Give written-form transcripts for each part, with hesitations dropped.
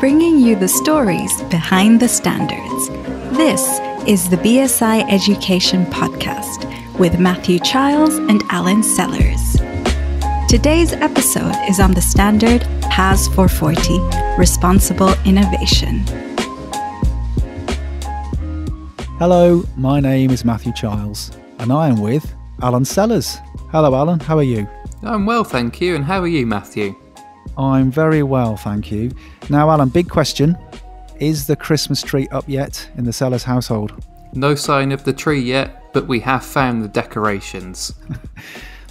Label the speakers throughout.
Speaker 1: bringing you the stories behind the standards. This is the BSI Education Podcast with Matthew Childs and Alan Sellers. Today's episode is on the standard PAS 440, Responsible Innovation.
Speaker 2: Hello, my name is Matthew Childs, and I am with Alan Sellers. Hello, Alan. How are you?
Speaker 3: I'm well, thank you. And how are you, Matthew?
Speaker 2: I'm very well, thank you. Now, Alan, big question. Is the Christmas tree up yet in the Sellers household?
Speaker 3: No sign of the tree yet, but we have found the decorations.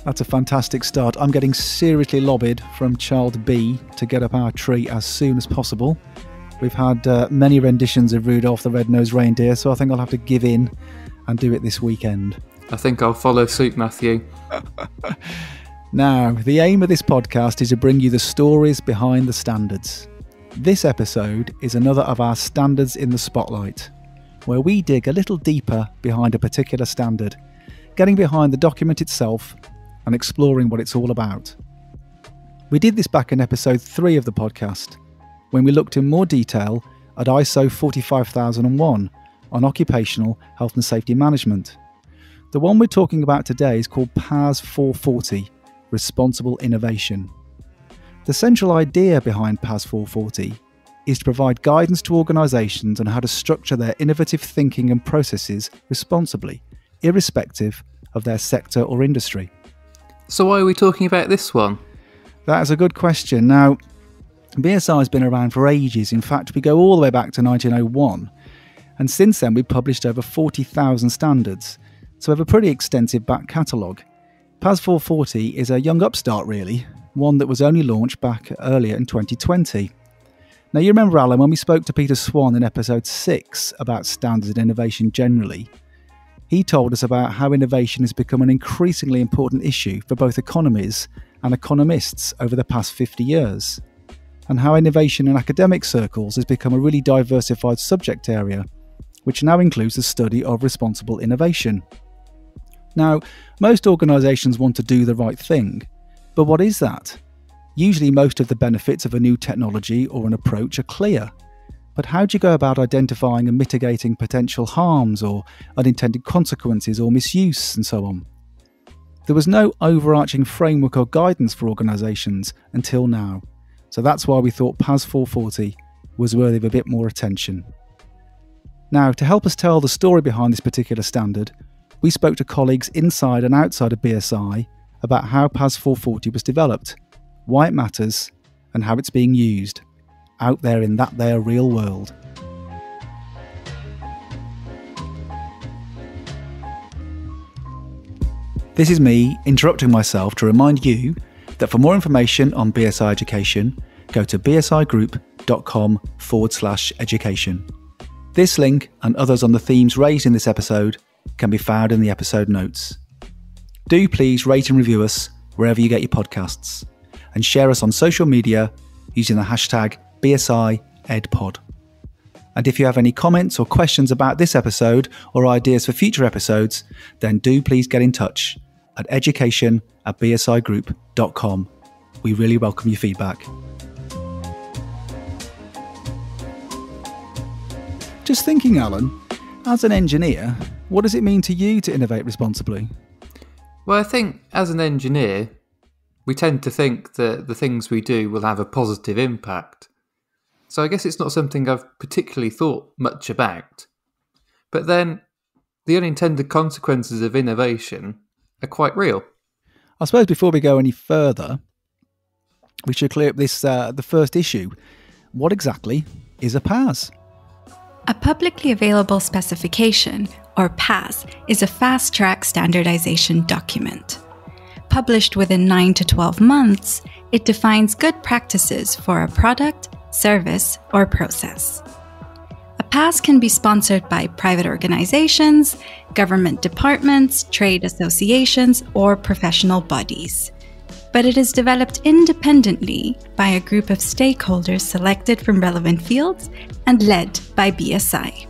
Speaker 2: That's a fantastic start. I'm getting seriously lobbied from Child B to get up our tree as soon as possible. We've had many renditions of Rudolph the Red-Nosed Reindeer, so I think I'll have to give in and do it this weekend.
Speaker 3: I think I'll follow suit, Matthew.
Speaker 2: Now, the aim of this podcast is to bring you the stories behind the standards. This episode is another of our Standards in the Spotlight, where we dig a little deeper behind a particular standard, getting behind the document itself and exploring what it's all about. We did this back in episode 3 of the podcast, when we looked in more detail at ISO 45001 on occupational health and safety management. The one we're talking about today is called PAS 440, Responsible Innovation. The central idea behind PAS 440 is to provide guidance to organisations on how to structure their innovative thinking and processes responsibly, irrespective of their sector or industry.
Speaker 3: So why are we talking about this one?
Speaker 2: That is a good question. Now, BSI has been around for ages. In fact, we go all the way back to 1901. And since then, we've published over 40,000 standards. So we have a pretty extensive back catalogue. PAS 440 is a young upstart, really, one that was only launched back earlier in 2020. Now, you remember, Alan, when we spoke to Peter Swan in episode 6 about standards and innovation generally, he told us about how innovation has become an increasingly important issue for both economies and economists over the past 50 years. And how innovation in academic circles has become a really diversified subject area, which now includes the study of responsible innovation. Now, most organisations want to do the right thing, but what is that? Usually most of the benefits of a new technology or an approach are clear, but how do you go about identifying and mitigating potential harms or unintended consequences or misuse and so on? There was no overarching framework or guidance for organisations until now. So that's why we thought PAS 440 was worthy of a bit more attention. Now, to help us tell the story behind this particular standard, we spoke to colleagues inside and outside of BSI about how PAS 440 was developed, why it matters, and how it's being used out there in that there real world. This is me interrupting myself to remind you that for more information on BSI Education, go to bsigroup.com/education. This link and others on the themes raised in this episode can be found in the episode notes. Do please rate and review us wherever you get your podcasts, and share us on social media using the hashtag BSIEdPod. And if you have any comments or questions about this episode or ideas for future episodes, then do please get in touch at education@bsigroup.com. We really welcome your feedback. Just thinking, Alan, as an engineer, what does it mean to you to innovate responsibly?
Speaker 3: Well, I think as an engineer, we tend to think that the things we do will have a positive impact. So I guess it's not something I've particularly thought much about. But then the unintended consequences of innovation are quite real.
Speaker 2: I suppose before we go any further, we should clear up this the first issue. What exactly is a PAS?
Speaker 1: A publicly available specification, or PAS, is a fast-track standardization document. Published within 9 to 12 months, it defines good practices for a product, service, or process. A PAS can be sponsored by private organizations, government departments, trade associations, or professional bodies. But it is developed independently by a group of stakeholders selected from relevant fields and led by BSI.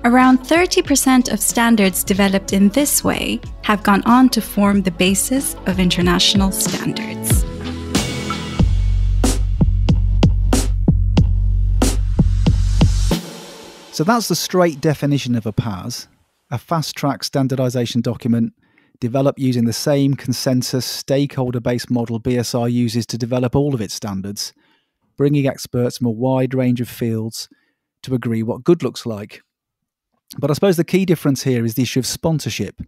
Speaker 1: Around 30% of standards developed in this way have gone on to form the basis of international standards.
Speaker 2: So that's the straight definition of a PAS, a fast-track standardization document developed using the same consensus stakeholder-based model BSI uses to develop all of its standards, bringing experts from a wide range of fields to agree what good looks like. But I suppose the key difference here is the issue of sponsorship,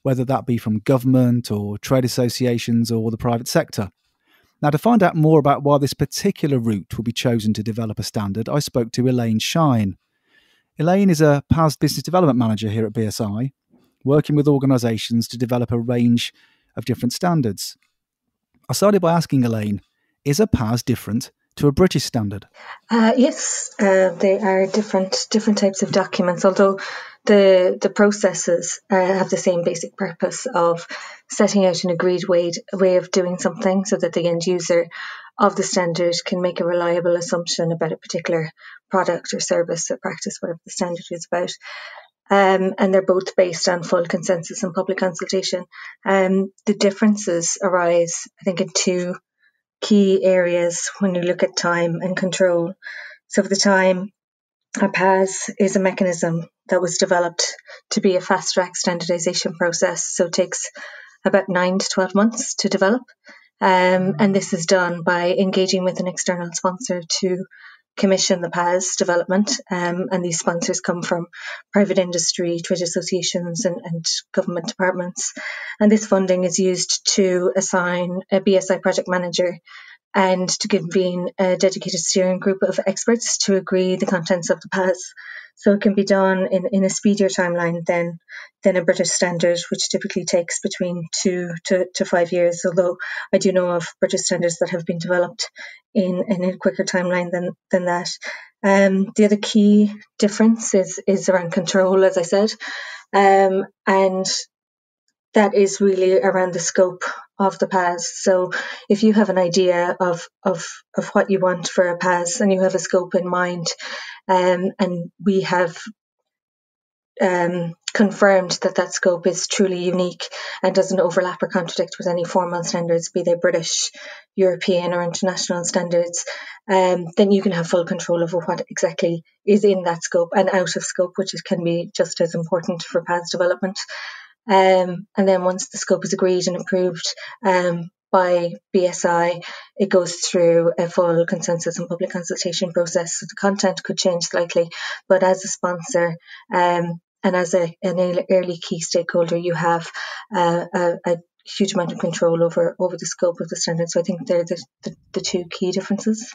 Speaker 2: whether that be from government or trade associations or the private sector. Now, to find out more about why this particular route will be chosen to develop a standard, I spoke to Elaine Shine. Elaine is a PAS Business Development Manager here at BSI, working with organisations to develop a range of different standards. I started by asking Elaine, is a PAS different to a British standard?
Speaker 4: Yes, they are different types of documents, although the processes have the same basic purpose of setting out an agreed way of doing something so that the end user of the standard can make a reliable assumption about a particular product or service or practice, whatever the standard is about. And they're both based on full consensus and public consultation. The differences arise, I think, in two key areas when you look at time and control. So for the time, a PAS is a mechanism that was developed to be a fast-track standardization process, so it takes about 9 to 12 months to develop. And this is done by engaging with an external sponsor to commission the PAS development, and these sponsors come from private industry, trade associations and government departments. And this funding is used to assign a BSI project manager and to convene a dedicated steering group of experts to agree the contents of the PAS. So it can be done in a speedier timeline than a British standard, which typically takes between 2 to 5 years, although I do know of British standards that have been developed in a quicker timeline than that. The other key difference is around control, as I said, and that is really around the scope of the PAS. So if you have an idea of what you want for a PAS and you have a scope in mind, and we have confirmed that scope is truly unique and doesn't overlap or contradict with any formal standards, be they British, European or international standards, then you can have full control over what exactly is in that scope and out of scope, which can be just as important for PAS development. And then once the scope is agreed and approved by BSI, it goes through a full consensus and public consultation process. So the content could change slightly, but as a sponsor and as an early key stakeholder, you have a huge amount of control over the scope of the standard. So I think they're the two key differences.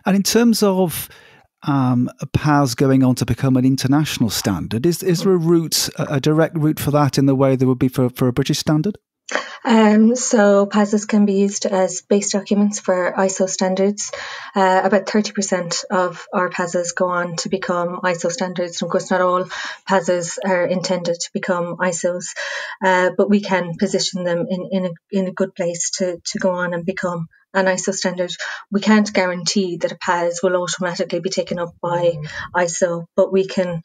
Speaker 2: And in terms of a PAS going on to become an international standard, is there a direct route for that in the way there would be for a British standard?
Speaker 4: So PASs can be used as base documents for ISO standards. About 30% of our PASs go on to become ISO standards. And of course, not all PASs are intended to become ISOs, but we can position them in a good place to go on and become an ISO standard. We can't guarantee that a PAS will automatically be taken up by ISO, but we can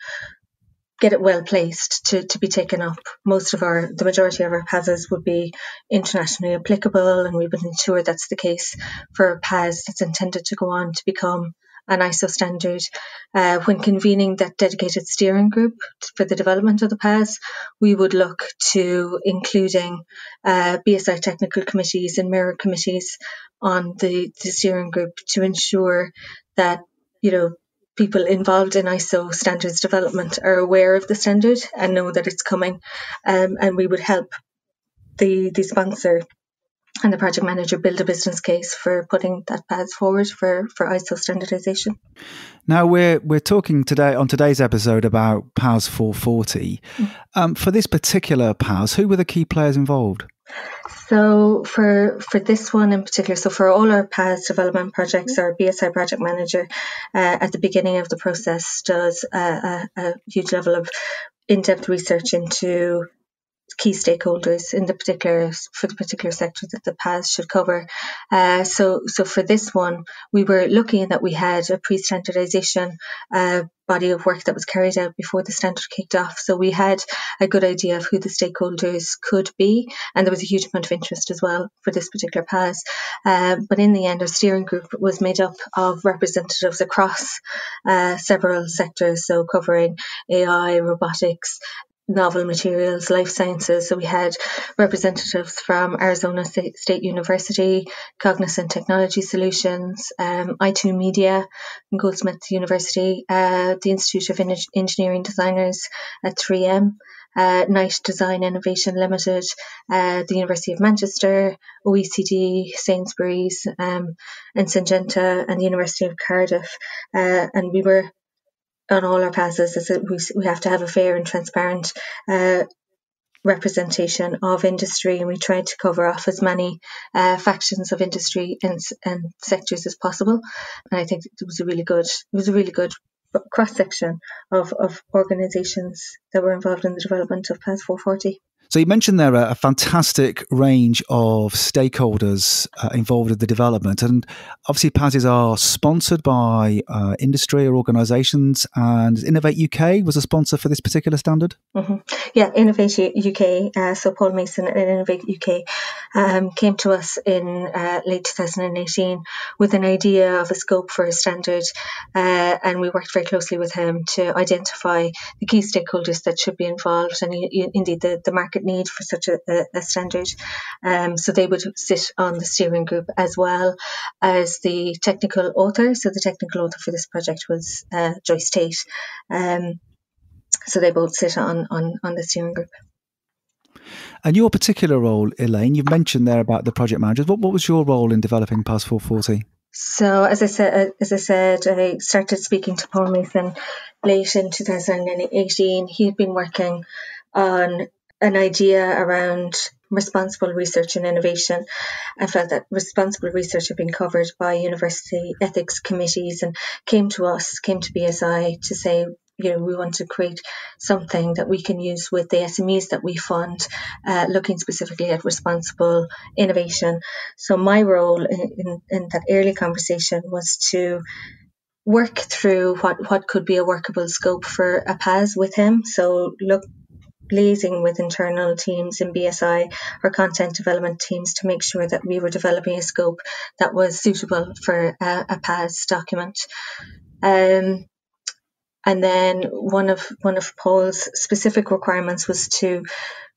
Speaker 4: get it well placed to be taken up. The majority of our PASs would be internationally applicable, and we would ensure that's the case for a PAS that's intended to go on to become an ISO standard. When convening that dedicated steering group for the development of the PAS, we would look to including BSI technical committees and mirror committees on the steering group to ensure that, people involved in ISO standards development are aware of the standard and know that it's coming, and we would help the sponsor and the project manager build a business case for putting that PAS forward for ISO standardization.
Speaker 2: Now we're talking today on today's episode about PAS 440. For this particular PAS, who were the key players involved?
Speaker 4: So for this one in particular, so for all our PAS development projects, our BSI project manager at the beginning of the process does a huge level of in-depth research into key stakeholders in for the particular sector that the PAS should cover. So for this one, we were lucky in that we had a pre-standardisation body of work that was carried out before the standard kicked off. So we had a good idea of who the stakeholders could be, and there was a huge amount of interest as well for this particular PAS. But in the end, our steering group was made up of representatives across several sectors, so covering AI, robotics, novel materials, life sciences. So we had representatives from Arizona State University, Cognizant Technology Solutions, I2 Media, Goldsmith University, the Institute of Engineering Designers at 3M, Knight Design Innovation Limited, the University of Manchester, OECD, Sainsbury's, and Syngenta, and the University of Cardiff. And we were on all our passes, we have to have a fair and transparent representation of industry, and we tried to cover off as many factions of industry and sectors as possible. And I think it was a really good cross section of organisations that were involved in the development of PAS 440.
Speaker 2: So you mentioned there a fantastic range of stakeholders involved in the development, and obviously PASs are sponsored by industry or organisations, and Innovate UK was a sponsor for this particular standard?
Speaker 4: Mm-hmm. Yeah, Innovate UK, so Paul Mason and Innovate UK came to us in late 2018 with an idea of a scope for a standard, and we worked very closely with him to identify the key stakeholders that should be involved, and indeed the market need for such a standard. So they would sit on the steering group as well as the technical author. So the technical author for this project was Joyce Tate. So they both sit on the steering group.
Speaker 2: And your particular role, Elaine, you've mentioned there about the project managers. What was your role in developing PAS 440?
Speaker 4: So as I said, I started speaking to Paul Mason late in 2018. He had been working on an idea around responsible research and innovation. I felt that responsible research had been covered by university ethics committees, and came to BSI to say, we want to create something that we can use with the SMEs that we fund, looking specifically at responsible innovation. So my role in that early conversation was to work through what could be a workable scope for a PAS with him. So liaising with internal teams in BSI or content development teams to make sure that we were developing a scope that was suitable for a PAS document. And then one of Paul's specific requirements was to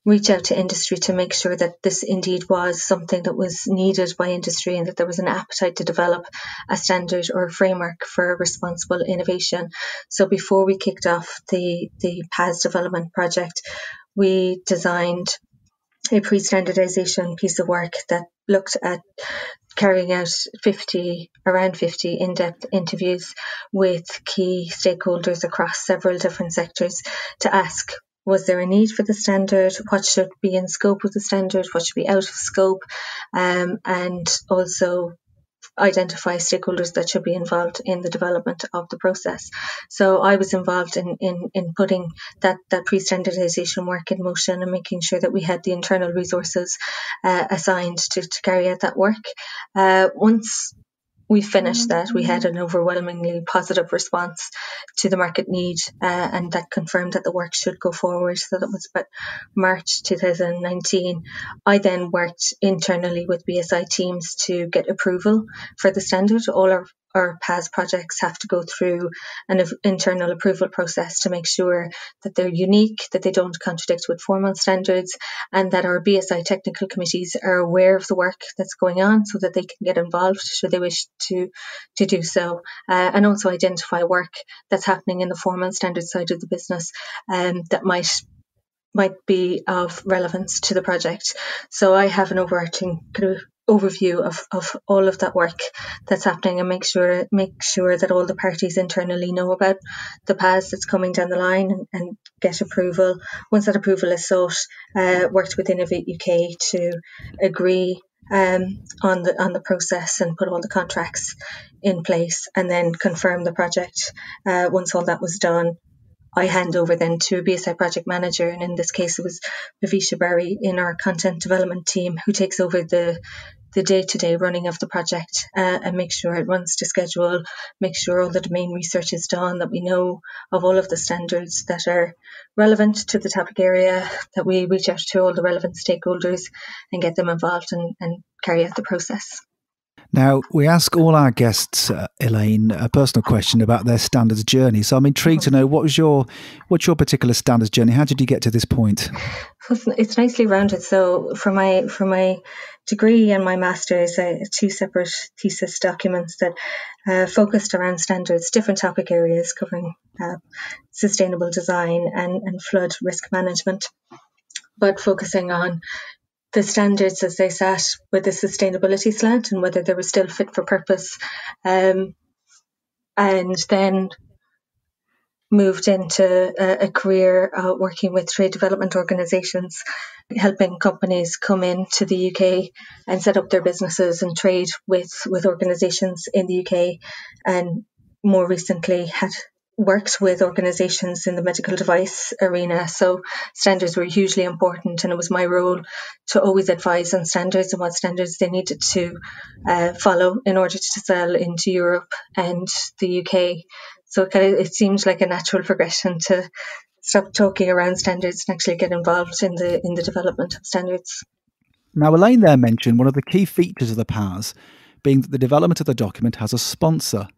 Speaker 4: reach out to industry to make sure that this indeed was something that was needed by industry, and that there was an appetite to develop a standard or a framework for responsible innovation. So before we kicked off the PAS development project, we designed a pre-standardization piece of work that looked at carrying out around 50 in-depth interviews with key stakeholders across several different sectors to ask, was there a need for the standard? What should be in scope of the standard? What should be out of scope? And also identify stakeholders that should be involved in the development of the process. So I was involved in putting that pre-standardization work in motion and making sure that we had the internal resources assigned to carry out that work. Once we finished that, we had an overwhelmingly positive response to the market need, and that confirmed that the work should go forward. So that was about March 2019. I then worked internally with BSI teams to get approval for the standard. All our PAS projects have to go through an internal approval process to make sure that they're unique, that they don't contradict with formal standards, and that our BSI technical committees are aware of the work that's going on so that they can get involved should they wish to do so, and also identify work that's happening in the formal standard side of the business that might be of relevance to the project. So I have an overarching kind of overview of all of that work that's happening, and make sure that all the parties internally know about the PAS that's coming down the line and get approval. Once that approval is sought, worked with Innovate UK to agree on the process and put all the contracts in place, and then confirm the project. Once all that was done, I hand over then to a BSI project manager, and in this case it was Bhavisha Berry in our content development team who takes over the day-to-day running of the project and makes sure it runs to schedule, makes sure all the domain research is done, that we know of all of the standards that are relevant to the topic area, that we reach out to all the relevant stakeholders and get them involved and carry out the process.
Speaker 2: Now, we ask all our guests, Elaine, a personal question about their standards journey. So I'm intrigued to know, what's your particular standards journey? How did you get to this point?
Speaker 4: It's nicely rounded. So for my degree and my master's, two separate thesis documents that focused around standards, different topic areas covering sustainable design and flood risk management, but focusing on the standards as they sat with the sustainability slant and whether they were still fit for purpose. And then moved into a career working with trade development organisations, helping companies come into the UK and set up their businesses and trade with organisations in the UK, and more recently had worked with organisations in the medical device arena. So standards were hugely important, and it was my role to always advise on standards and what standards they needed to follow in order to sell into Europe and the UK. So it seems like a natural progression to stop talking around standards and actually get involved in the development of standards.
Speaker 2: Now, Elaine there mentioned one of the key features of the PAS being that the development of the document has a sponsor.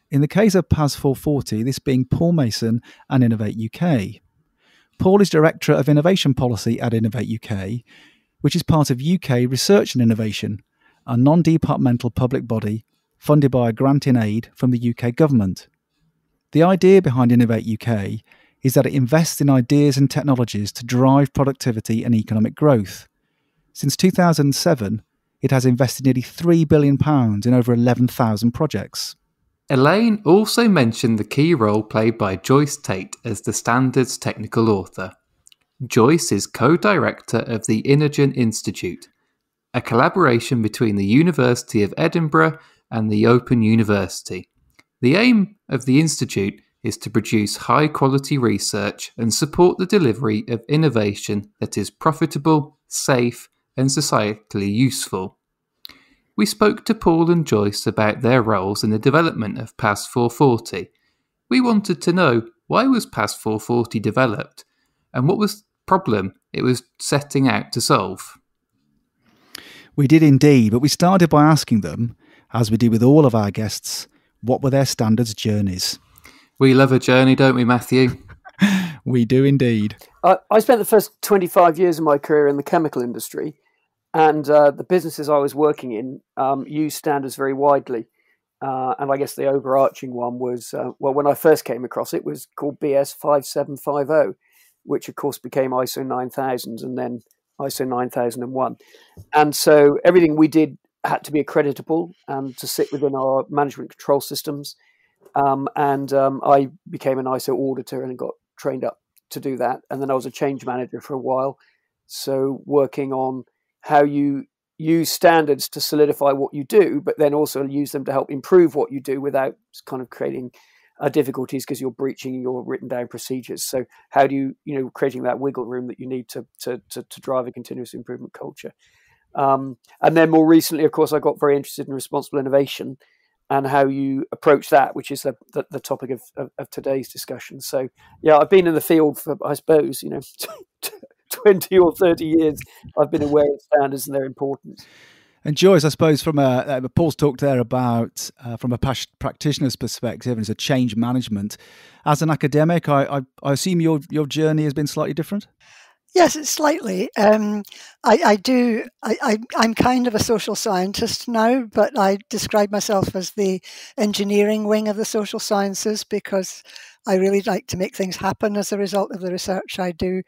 Speaker 2: In the case of PAS 440, this being Paul Mason and Innovate UK. Paul is Director of Innovation Policy at Innovate UK, which is part of UK Research and Innovation, a non-departmental public body funded by a grant in aid from the UK government. The idea behind Innovate UK is that it invests in ideas and technologies to drive productivity and economic growth. Since 2007, it has invested nearly £3 billion in over 11,000 projects.
Speaker 3: Elaine also mentioned the key role played by Joyce Tate as the standards technical author. Joyce is co-director of the Inogen Institute, a collaboration between the University of Edinburgh and the Open University. The aim of the Institute is to produce high-quality research and support the delivery of innovation that is profitable, safe, and societally useful. We spoke to Paul and Joyce about their roles in the development of PAS 440. We wanted to know, why was PAS 440 developed, and what was the problem it was setting out to solve?
Speaker 2: We did indeed, but we started by asking them, as we do with all of our guests, what were their standards journeys?
Speaker 3: We love a journey, don't we, Matthew?
Speaker 2: We do indeed.
Speaker 5: I spent the first 25 years of my career in the chemical industry, and the businesses I was working in used standards very widely. And I guess the overarching one was, when I first came across it, was called BS 5750, which of course became ISO 9000 and then ISO 9001. And so everything we did had to be accreditable and to sit within our management control systems. I became an ISO auditor and got trained up to do that. And then I was a change manager for a while. So working on how you use standards to solidify what you do, but then also use them to help improve what you do without kind of creating difficulties because you're breaching your written down procedures. So how do you creating that wiggle room that you need to drive a continuous improvement culture. And then more recently, of course, I got very interested in responsible innovation and how you approach that, which is the topic of today's discussion. So yeah, I've been in the field for, I suppose, 20 or 30 years. I've been aware of standards and their importance.
Speaker 2: And Joyce, I suppose from Paul's talked there about from a practitioner's perspective and as a change management. As an academic, I assume your journey has been slightly different?
Speaker 6: Yes, it's slightly. I'm kind of a social scientist now, but I describe myself as the engineering wing of the social sciences because I really like to make things happen as a result of the research I do.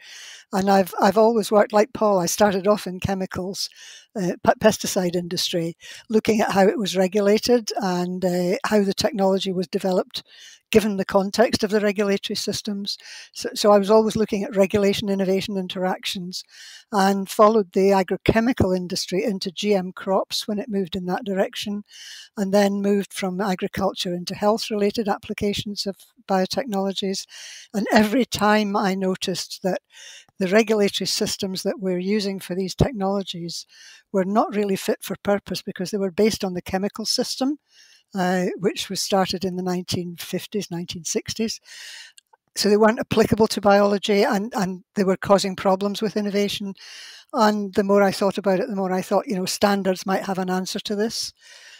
Speaker 6: And I've always worked like Paul. I started off in chemicals pesticide industry, looking at how it was regulated and how the technology was developed given the context of the regulatory systems. So I was always looking at regulation, innovation, interactions, and followed the agrochemical industry into GM crops when it moved in that direction, and then moved from agriculture into health-related applications of biotechnologies. And every time I noticed that the regulatory systems that we're using for these technologies were not really fit for purpose because they were based on the chemical system, which was started in the 1950s, 1960s. So they weren't applicable to biology, and they were causing problems with innovation. And the more I thought about it, the more I thought, standards might have an answer to this.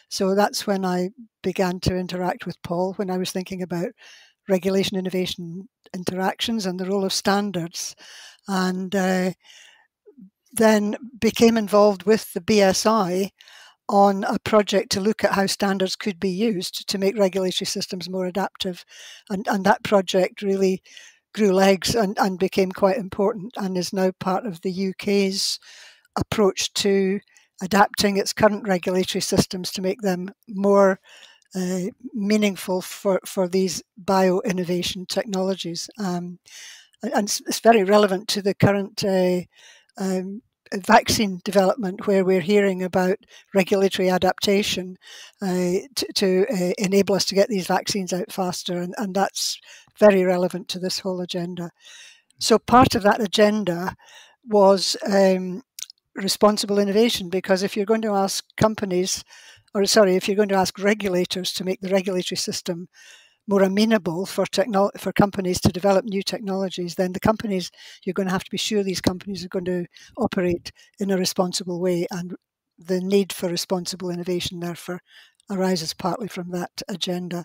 Speaker 6: So that's when I began to interact with Paul, when I was thinking about regulation, innovation, interactions and the role of standards. And then became involved with the BSI on a project to look at how standards could be used to make regulatory systems more adaptive. And that project really grew legs and became quite important, and is now part of the UK's approach to adapting its current regulatory systems to make them more meaningful for these bio-innovation technologies. And it's very relevant to the current vaccine development, where we're hearing about regulatory adaptation to enable us to get these vaccines out faster, and that's very relevant to this whole agenda. So part of that agenda was responsible innovation, because if you're going to ask if you're going to ask regulators to make the regulatory system more amenable for companies to develop new technologies, then you're going to have to be sure these companies are going to operate in a responsible way. And the need for responsible innovation, therefore, arises partly from that agenda.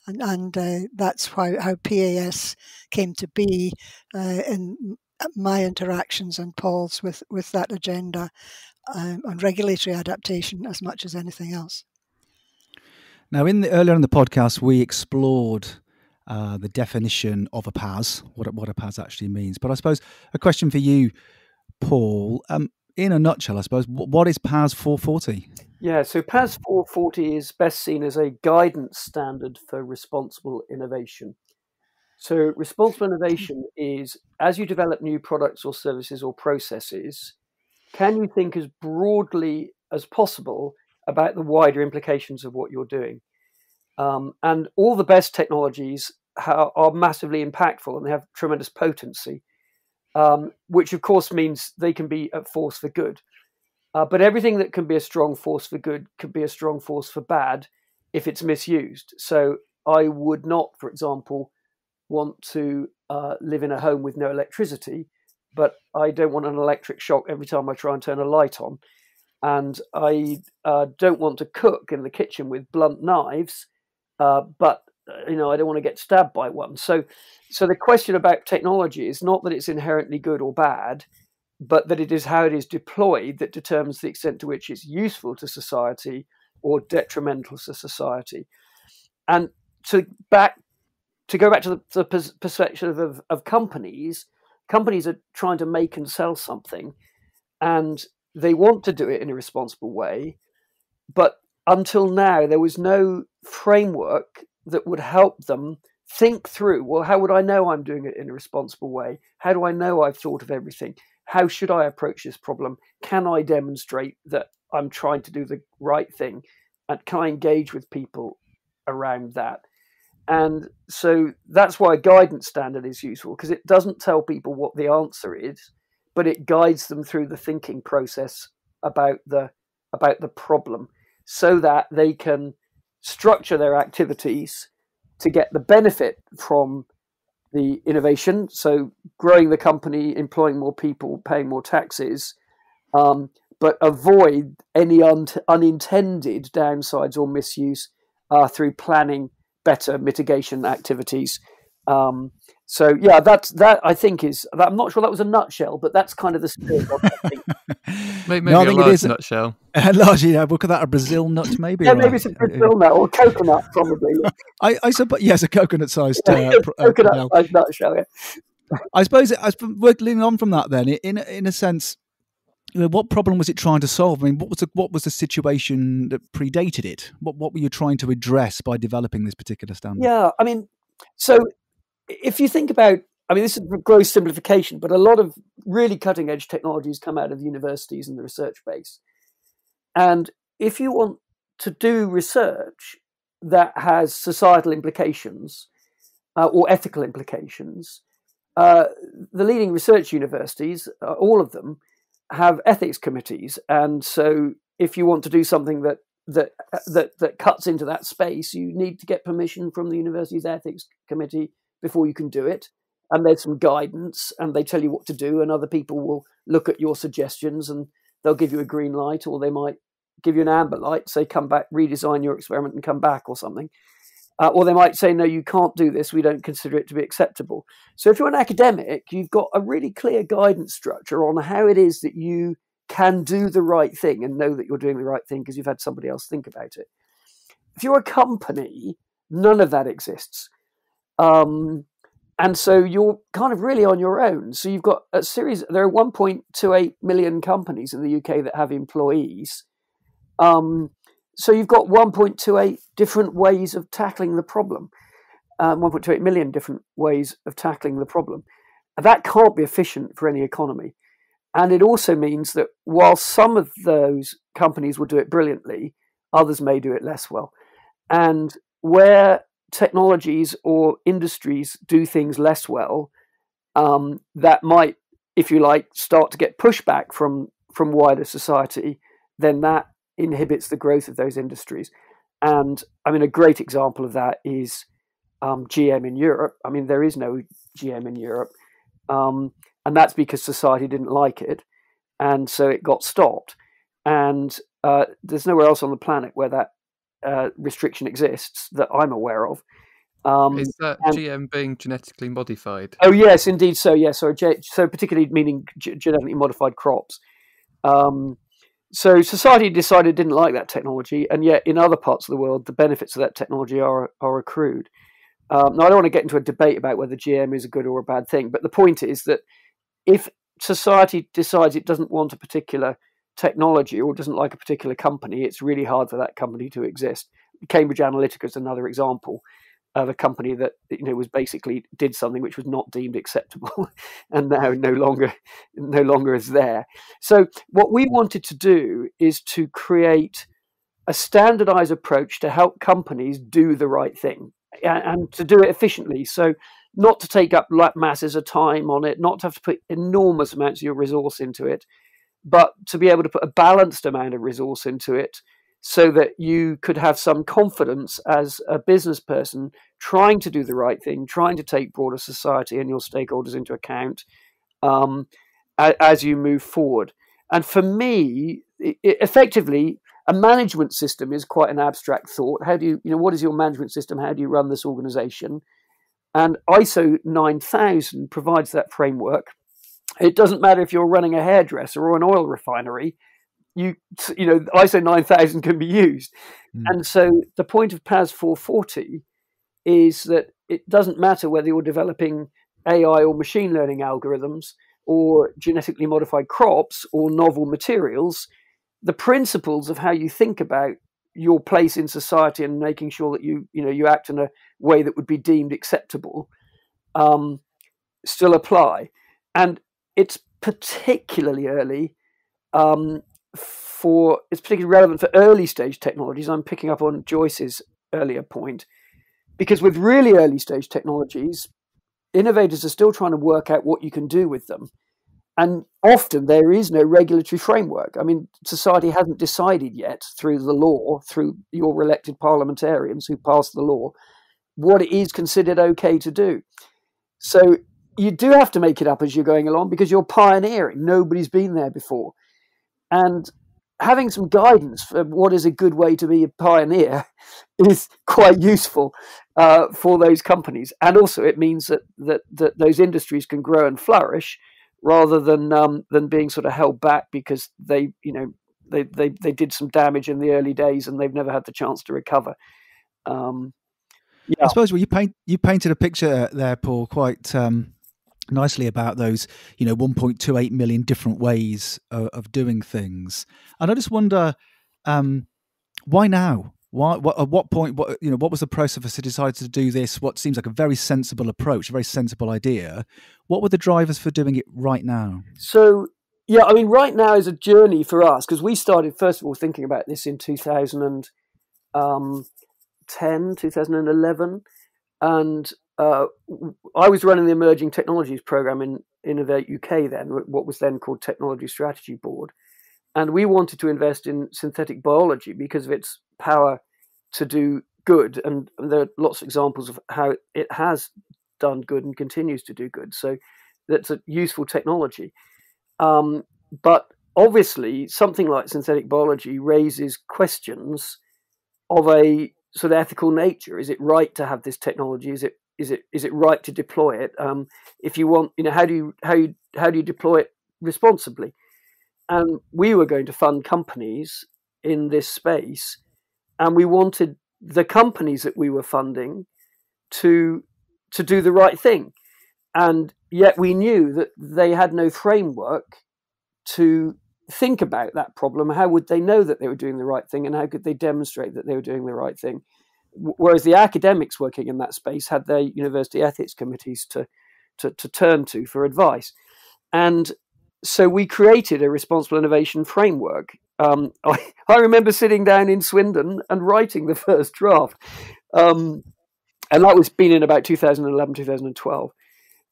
Speaker 6: And that's how PAS came to be in my interactions and Paul's with that agenda on regulatory adaptation as much as anything else.
Speaker 2: Now, earlier in the podcast, we explored the definition of a PAS, what a PAS actually means. But I suppose a question for you, Paul, in a nutshell, I suppose, what is PAS 440?
Speaker 5: Yeah, so PAS 440 is best seen as a guidance standard for responsible innovation. So responsible innovation is, as you develop new products or services or processes, can you think as broadly as possible about the wider implications of what you're doing? And all the best technologies are massively impactful, and they have tremendous potency, which of course means they can be a force for good. But everything that can be a strong force for good could be a strong force for bad if it's misused. So I would not, for example, want to live in a home with no electricity, but I don't want an electric shock every time I try and turn a light on. And I don't want to cook in the kitchen with blunt knives, but I don't want to get stabbed by one. So the question about technology is not that it's inherently good or bad, but that it is how it is deployed that determines the extent to which it's useful to society or detrimental to society. And to go back to the perspective of companies are trying to make and sell something, and they want to do it in a responsible way. But until now, there was no framework that would help them think through, well, how would I know I'm doing it in a responsible way? How do I know I've thought of everything? How should I approach this problem? Can I demonstrate that I'm trying to do the right thing? And can I engage with people around that? And so that's why a guidance standard is useful, because it doesn't tell people what the answer is, but it guides them through the thinking process about the problem, so that they can structure their activities to get the benefit from the innovation. So growing the company, employing more people, paying more taxes, but avoid any unintended downsides or misuse through planning better mitigation activities. So yeah, that I think is. I'm not sure that was a nutshell, but that's kind of the spirit of it, I think.
Speaker 3: Maybe no, I think a large nutshell.
Speaker 2: Largely, yeah. We'll call that a Brazil nut, maybe.
Speaker 5: Yeah, maybe it's a Brazil nut or coconut, probably.
Speaker 2: I suppose, yes, a coconut-sized
Speaker 5: coconut-sized nutshell. Yeah.
Speaker 2: I suppose we're leaning on from that. Then, in a sense, what problem was it trying to solve? I mean, what was the situation that predated it? What were you trying to address by developing this particular standard?
Speaker 5: Yeah, I mean, so if you think about, I mean, this is a gross simplification, but a lot of really cutting edge technologies come out of universities and the research base. And if you want to do research that has societal implications or ethical implications, the leading research universities, all of them, have ethics committees. And so if you want to do something that cuts into that space, you need to get permission from the university's ethics committee before you can do it. And there's some guidance, and they tell you what to do, and other people will look at your suggestions and they'll give you a green light, or they might give you an amber light, say, come back, redesign your experiment and come back or something. Or they might say, no, you can't do this. We don't consider it to be acceptable. So if you're an academic, you've got a really clear guidance structure on how it is that you can do the right thing and know that you're doing the right thing because you've had somebody else think about it. If you're a company, none of that exists. And so you're kind of really on your own. So you've got a series, there are 1.28 million companies in the UK that have employees. So you've got 1.28 different ways of tackling the problem, 1.28 million different ways of tackling the problem. And that can't be efficient for any economy. And it also means that while some of those companies will do it brilliantly, others may do it less well. And where technologies or industries do things less well, that might, if you like, start to get pushback from wider society, then that inhibits the growth of those industries. And I mean, a great example of that is GM in Europe. I mean, there is no GM in Europe. And that's because society didn't like it. And so it got stopped. And there's nowhere else on the planet where that restriction exists that I'm aware of.
Speaker 3: Is that GM being genetically modified?
Speaker 5: Oh, yes, indeed. So, yes. So particularly meaning genetically modified crops. So society decided it didn't like that technology, and yet in other parts of the world, the benefits of that technology are accrued. Now, I don't want to get into a debate about whether GM is a good or a bad thing, but the point is that if society decides it doesn't want a particular technology or doesn't like a particular company, it's really hard for that company to exist. Cambridge Analytica is another example of a company that was basically did something which was not deemed acceptable, and now no longer is there. So what we wanted to do is to create a standardized approach to help companies do the right thing and to do it efficiently. So not to take up masses of time on it, not to have to put enormous amounts of your resource into it, but to be able to put a balanced amount of resource into it, so that you could have some confidence as a business person trying to do the right thing, trying to take broader society and your stakeholders into account as you move forward. And for me, effectively, a management system is quite an abstract thought. How do you, what is your management system? How do you run this organization? And ISO 9000 provides that framework. It doesn't matter if you're running a hairdresser or an oil refinery. ISO 9000 can be used. And so the point of PAS 440 is that it doesn't matter whether you're developing AI or machine learning algorithms or genetically modified crops or novel materials. The principles of how you think about your place in society and making sure that you act in a way that would be deemed acceptable still apply. And it's particularly early it's particularly relevant for early stage technologies. I'm picking up on Joyce's earlier point, because with really early stage technologies, innovators are still trying to work out what you can do with them. And often there is no regulatory framework. I mean, society hasn't decided yet through the law, through your elected parliamentarians who pass the law, what it is considered okay to do. So you do have to make it up as you're going along, because you're pioneering. Nobody's been there before. And having some guidance for what is a good way to be a pioneer is quite useful for those companies. And also it means that those industries can grow and flourish rather than being sort of held back because they did some damage in the early days and they've never had the chance to recover.
Speaker 2: I suppose you painted a picture there, Paul, quite nicely about those, 1.28 million different ways of doing things. And I just wonder, why now? Why? At what point? What was the process to decide to do this? What seems like a very sensible approach, a very sensible idea. What were the drivers for doing it right now?
Speaker 5: So, yeah, I mean, right now is a journey for us, because we started, first of all, thinking about this in 2010, 2011. And I was running the Emerging Technologies Programme in Innovate UK then, what was then called Technology Strategy Board. And we wanted to invest in synthetic biology because of its power to do good. And there are lots of examples of how it has done good and continues to do good. So that's a useful technology. But obviously, something like synthetic biology raises questions of a sort of ethical nature. Is it right to have this technology? Is it right to deploy it? If you want, how do you deploy it responsibly? And we were going to fund companies in this space, and we wanted the companies that we were funding to do the right thing. And yet we knew that they had no framework to think about that problem. How would they know that they were doing the right thing, and how could they demonstrate that they were doing the right thing? Whereas the academics working in that space had their university ethics committees to turn to for advice. And so we created a responsible innovation framework. I remember sitting down in Swindon and writing the first draft. And that was been in about 2011, 2012.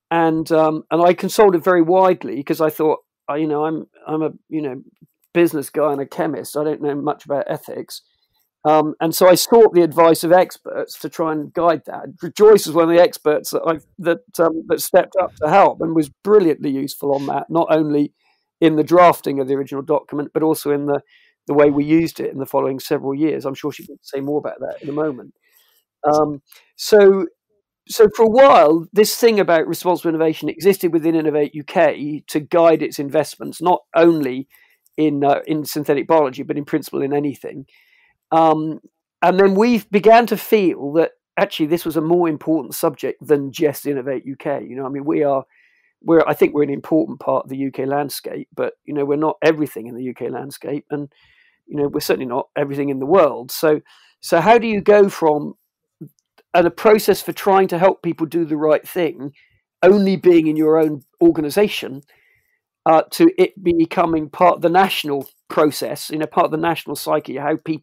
Speaker 5: And I consulted very widely because I thought, I'm a business guy and a chemist. I don't know much about ethics. And so I sought the advice of experts to try and guide that. Joyce was one of the experts that stepped up to help and was brilliantly useful on that, not only in the drafting of the original document, but also in the way we used it in the following several years. I'm sure she can say more about that in a moment. So for a while, this thing about responsible innovation existed within Innovate UK to guide its investments, not only in synthetic biology, but in principle in anything. And then we began to feel that actually this was a more important subject than just Innovate UK. I mean, I think we're an important part of the UK landscape, but we're not everything in the UK landscape, and we're certainly not everything in the world. So how do you go from a process for trying to help people do the right thing only being in your own organization to it becoming part of the national process, part of the national psyche,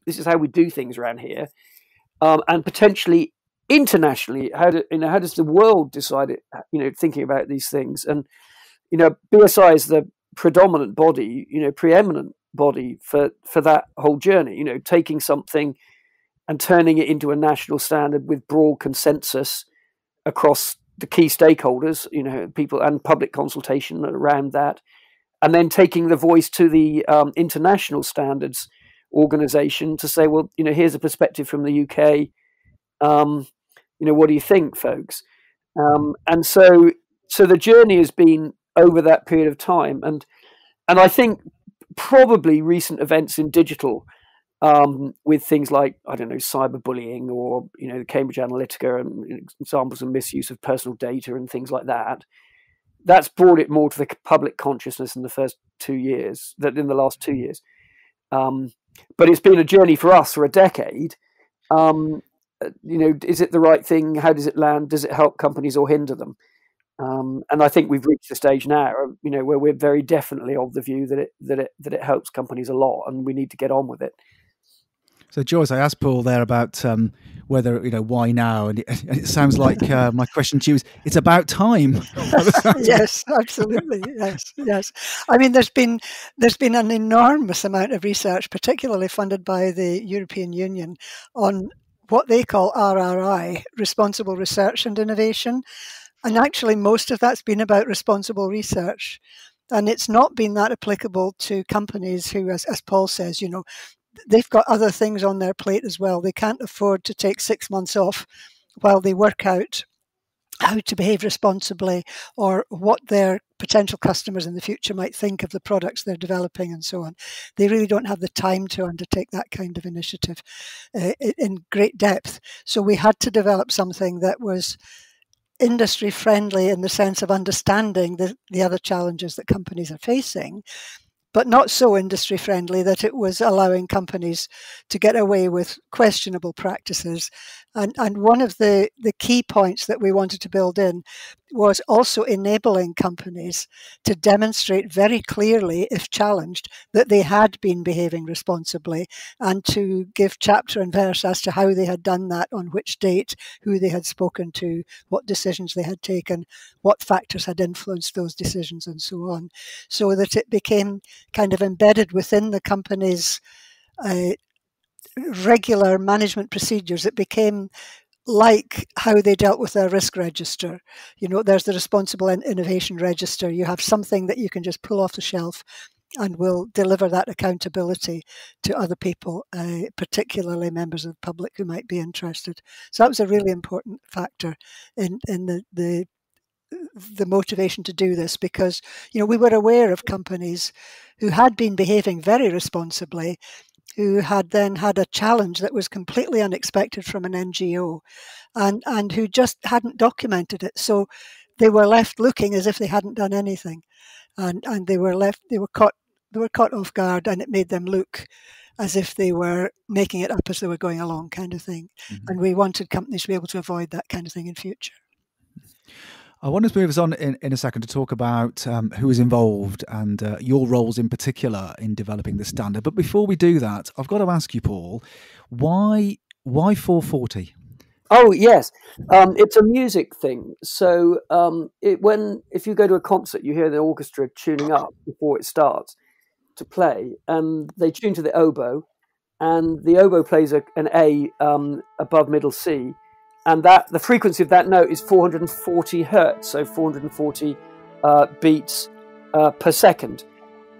Speaker 5: this is how we do things around here, and potentially internationally, how does the world decide it, thinking about these things? And, BSI is the predominant body, preeminent body for that whole journey, taking something and turning it into a national standard with broad consensus across the key stakeholders, people, and public consultation around that, and then taking the voice to the international standards organization to say, well, here's a perspective from the UK. What do you think, folks? And so the journey has been over that period of time, and I think probably recent events in digital, with things like, I don't know, cyberbullying or Cambridge Analytica and examples of misuse of personal data and things like that. That's brought it more to the public consciousness in the last 2 years. But it's been a journey for us for a decade. Is it the right thing? How does it land? Does it help companies or hinder them? And I think we've reached the stage now, where we're very definitely of the view that it helps companies a lot, and we need to get on with it.
Speaker 2: So, Joyce, I asked Paul there about whether, why now? And it sounds like my question to you is, it's about time.
Speaker 6: Yes, absolutely. Yes. I mean, there's been an enormous amount of research, particularly funded by the European Union, on what they call RRI, Responsible Research and Innovation. And actually, most of that's been about responsible research. And it's not been that applicable to companies who, as Paul says, they've got other things on their plate as well. They can't afford to take 6 months off while they work out how to behave responsibly or what their potential customers in the future might think of the products they're developing and so on. They really don't have the time to undertake that kind of initiative in great depth. So we had to develop something that was industry friendly in the sense of understanding the other challenges that companies are facing, but not so industry friendly that it was allowing companies to get away with questionable practices. And one of the key points that we wanted to build in was also enabling companies to demonstrate very clearly, if challenged, that they had been behaving responsibly, and to give chapter and verse as to how they had done that, on which date, who they had spoken to, what decisions they had taken, what factors had influenced those decisions, and so on, so that it became kind of embedded within the company's regular management procedures. It became like how they dealt with their risk register. You know, there's the responsible innovation register. You have something that you can just pull off the shelf and will deliver that accountability to other people, particularly members of the public who might be interested. So that was a really important factor in the motivation to do this, because, you know, we were aware of companies who had been behaving very responsibly, who had then had a challenge that was completely unexpected from an NGO, and who just hadn't documented it. So they were left looking as if they hadn't done anything, and they were caught off guard, and it made them look as if they were making it up as they were going along, kind of thing. Mm-hmm. And we wanted companies to be able to avoid that kind of thing in future.
Speaker 2: I want to move us on in a second to talk about who is involved and your roles in particular in developing the standard. But before we do that, I've got to ask you, Paul, why 440?
Speaker 5: Oh, yes. It's a music thing. So if you go to a concert, you hear the orchestra tuning up before it starts to play, and they tune to the oboe, and the oboe plays an A above middle C. And the frequency of that note is 440 hertz, so 440 beats per second.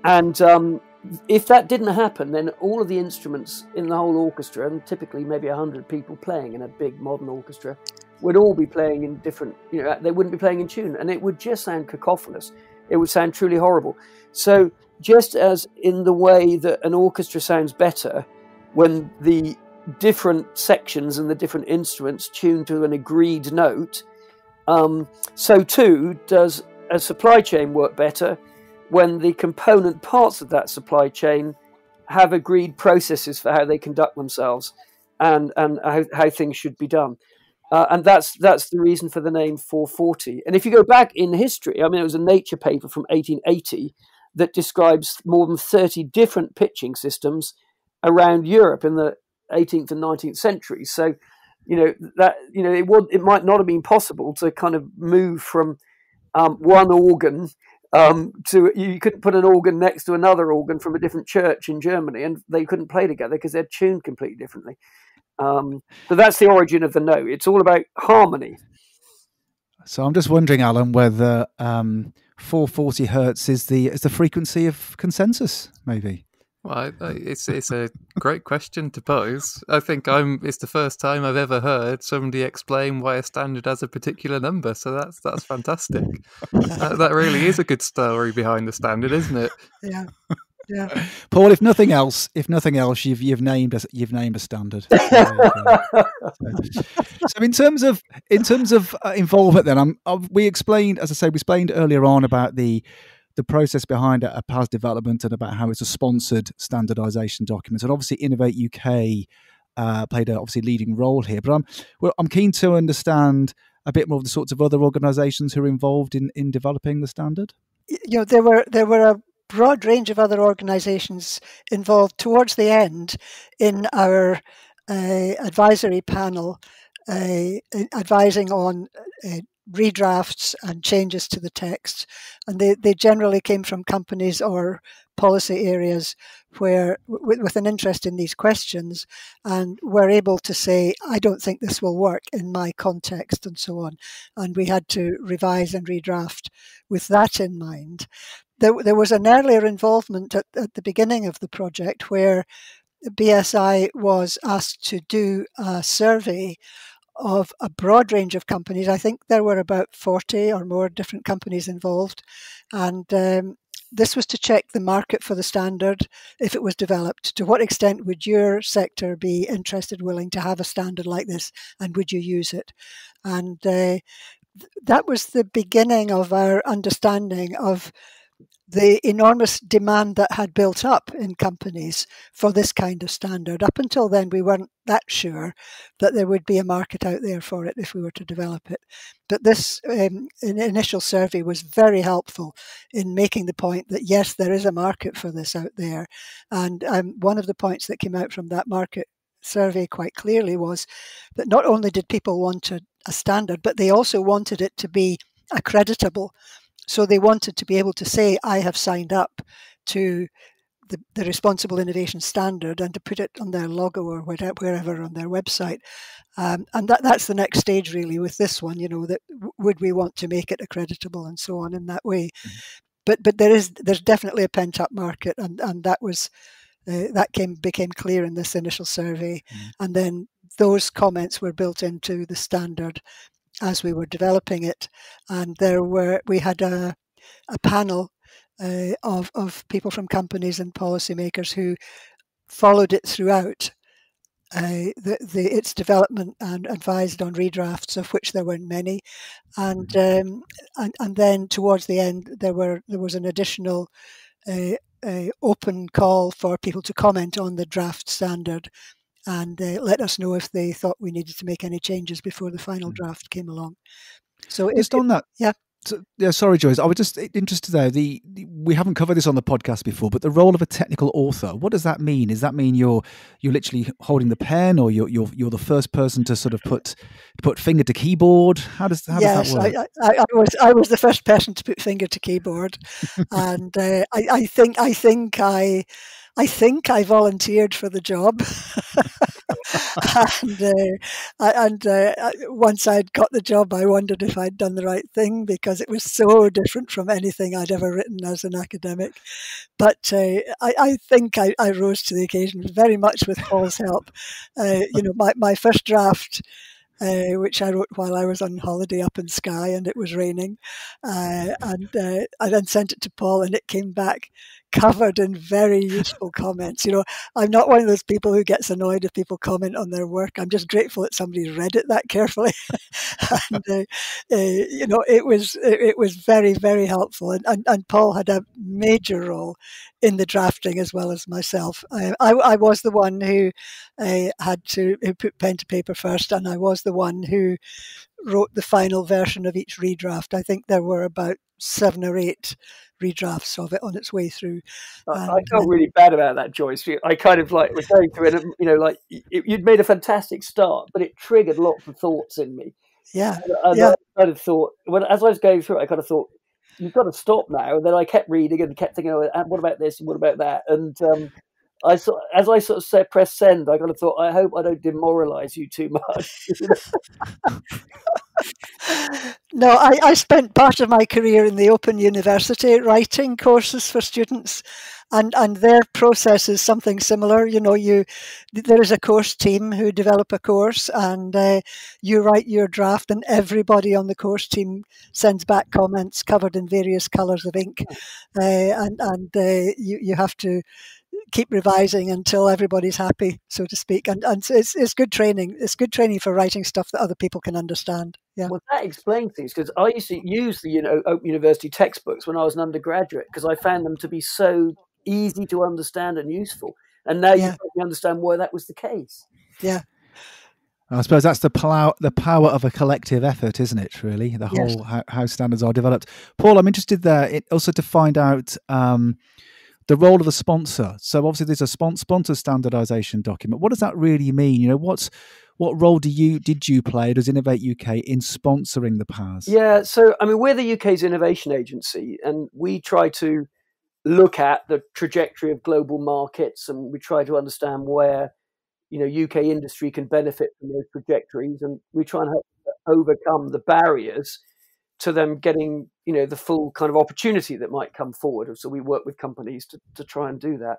Speaker 5: And if that didn't happen, then all of the instruments in the whole orchestra, and typically maybe 100 people playing in a big modern orchestra, would all be playing in different, they wouldn't be playing in tune, and it would just sound cacophonous. It would sound truly horrible. So just as in the way that an orchestra sounds better when the different sections and the different instruments tune to an agreed note, so too does a supply chain work better when the component parts of that supply chain have agreed processes for how they conduct themselves and how things should be done. And that's the reason for the name 440. And if you go back in history, I mean, it was a Nature paper from 1880 that describes more than 30 different pitching systems around Europe in the 18th and 19th centuries. So, it might not have been possible to kind of move from one organ to, you couldn't put an organ next to another organ from a different church in Germany, and they couldn't play together because they're tuned completely differently. So that's the origin of the note. It's all about harmony.
Speaker 2: So I'm just wondering, Alan, whether 440 hertz is the frequency of consensus, maybe.
Speaker 3: Well, it's a great question to pose. I think it's the first time I've ever heard somebody explain why a standard has a particular number. So that's fantastic. That really is a good story behind the standard, isn't it?
Speaker 6: Yeah. Yeah.
Speaker 2: Paul, if nothing else, you've named a standard. So in terms of involvement, then we explained earlier on about the process behind a PAS development and about how it's a sponsored standardisation document. And obviously Innovate UK played a obviously leading role here. But I'm keen to understand a bit more of the sorts of other organisations who are involved in developing the standard.
Speaker 6: There were a broad range of other organisations involved towards the end in our advisory panel, advising on redrafts and changes to the text, and they generally came from companies or policy areas where with an interest in these questions, and were able to say, I don't think this will work in my context, and so on. And we had to revise and redraft with that in mind. There was an earlier involvement at the beginning of the project where BSI was asked to do a survey of a broad range of companies. I think there were about 40 or more different companies involved. And this was to check the market for the standard if it was developed. To what extent would your sector be interested, willing to have a standard like this, and would you use it? And that was the beginning of our understanding of the enormous demand that had built up in companies for this kind of standard. Up until then, we weren't that sure that there would be a market out there for it if we were to develop it. But this initial survey was very helpful in making the point that, yes, there is a market for this out there. And one of the points that came out from that market survey quite clearly was that not only did people want a standard, but they also wanted it to be accreditable. So they wanted to be able to say, I have signed up to the Responsible Innovation Standard, and to put it on their logo or wherever on their website. And that's the next stage really with this one, that would we want to make it accreditable and so on in that way. Mm-hmm. But there's definitely a pent up market, and that was became clear in this initial survey. Mm-hmm. And then those comments were built into the standard as we were developing it, and we had a panel of people from companies and policymakers who followed it throughout its development and advised on redrafts, of which there weren't many, and then towards the end there was an additional open call for people to comment on the draft standard and let us know if they thought we needed to make any changes before the final draft came along. So
Speaker 2: just on that,
Speaker 6: yeah.
Speaker 2: So, yeah, sorry, Joyce. I was just interested there. We haven't covered this on the podcast before, but the role of a technical author. What does that mean? Does that mean you're literally holding the pen, or you're the first person to sort of put finger to keyboard? How does that work?
Speaker 6: I was the first person to put finger to keyboard, and I think I volunteered for the job, and once I'd got the job, I wondered if I'd done the right thing, because it was so different from anything I'd ever written as an academic. But I think I rose to the occasion very much with Paul's help. My first draft, which I wrote while I was on holiday up in Skye and it was raining, and I then sent it to Paul, and it came back covered in very useful comments. I'm not one of those people who gets annoyed if people comment on their work. I'm just grateful that somebody read it that carefully. And it was very, very helpful, and Paul had a major role in the drafting as well as myself. I was the one who who put pen to paper first, and I was the one who wrote the final version of each redraft. I think there were about 7 or 8 redrafts of it on its way through.
Speaker 5: I felt really bad about that, Joyce. I kind of was going through it, you'd made a fantastic start, but it triggered lots of thoughts in me.
Speaker 6: Yeah.
Speaker 5: I kind of thought, as I was going through it, I kind of thought, you've got to stop now. And then I kept reading and kept thinking, what about this and what about that? And as I sort of press send, I kind of thought, I hope I don't demoralise you too much.
Speaker 6: No, I spent part of my career in the Open University writing courses for students, and their process is something similar. There is a course team who develop a course, and you write your draft, and everybody on the course team sends back comments covered in various colours of ink, and you have to keep revising until everybody's happy, so to speak. And it's good training. It's good training for writing stuff that other people can understand. Yeah.
Speaker 5: Well, that explains things, because I used to use the Open University textbooks when I was an undergraduate, because I found them to be so easy to understand and useful. And now you probably understand why that was the case.
Speaker 6: Yeah.
Speaker 2: I suppose that's the power of a collective effort, isn't it, really? The whole how standards are developed. Paul, I'm interested there also to find out the role of the sponsor. So obviously there's a sponsor standardization document. What does that really mean? What role did you play, does Innovate UK, in sponsoring the PAS?
Speaker 5: Yeah, so we're the UK's innovation agency, and we try to look at the trajectory of global markets, and we try to understand where UK industry can benefit from those trajectories, and we try and help overcome the barriers to them getting the full kind of opportunity that might come forward. So we work with companies to try and do that.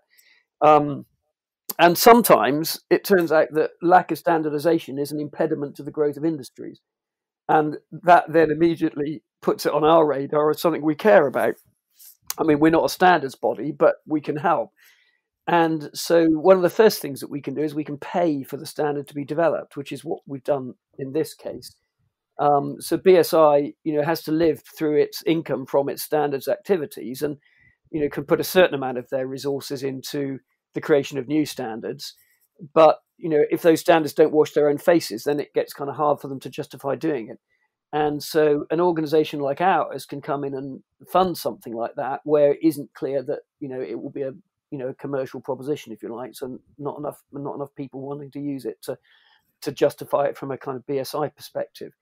Speaker 5: And sometimes it turns out that lack of standardization is an impediment to the growth of industries. And that then immediately puts it on our radar as something we care about. We're not a standards body, but we can help. And so one of the first things that we can do is we can pay for the standard to be developed, which is what we've done in this case. So BSI, has to live through its income from its standards activities, and can put a certain amount of their resources into the creation of new standards. But if those standards don't wash their own faces, then it gets kind of hard for them to justify doing it. And so an organisation like ours can come in and fund something like that, where it isn't clear that it will be a commercial proposition, if you like. So not enough people wanting to use it to justify it from a kind of BSI perspective.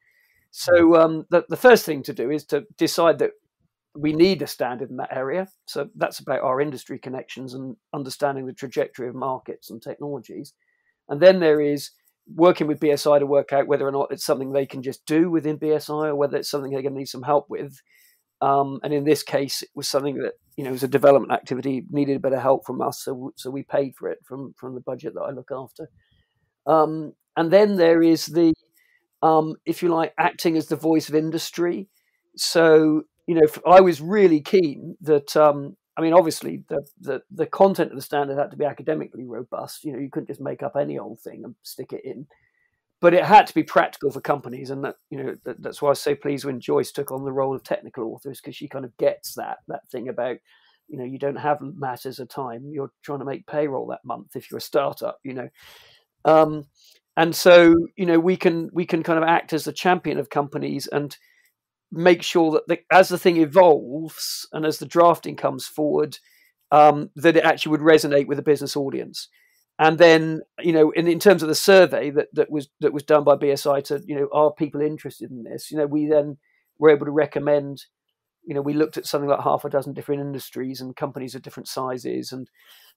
Speaker 5: So the first thing to do is to decide that we need a standard in that area. So that's about our industry connections and understanding the trajectory of markets and technologies. And then there is working with BSI to work out whether or not it's something they can just do within BSI, or whether it's something they're going to need some help with. And in this case, it was something that was a development activity, needed a bit of help from us, so we paid for it from the budget that I look after. And then there is the if you like, acting as the voice of industry. So I was really keen that obviously the content of the standard had to be academically robust. You couldn't just make up any old thing and stick it in, but it had to be practical for companies. And that that's why I was so pleased when Joyce took on the role of technical authors, because she kind of gets that thing about you don't have matters of time. You're trying to make payroll that month if you're a startup. And so we can kind of act as the champion of companies and make sure that as the thing evolves and as the drafting comes forward, that it actually would resonate with the business audience. And then, in terms of the survey that was done by BSI to, are people interested in this? We then were able to recommend, we looked at something like half a dozen different industries and companies of different sizes and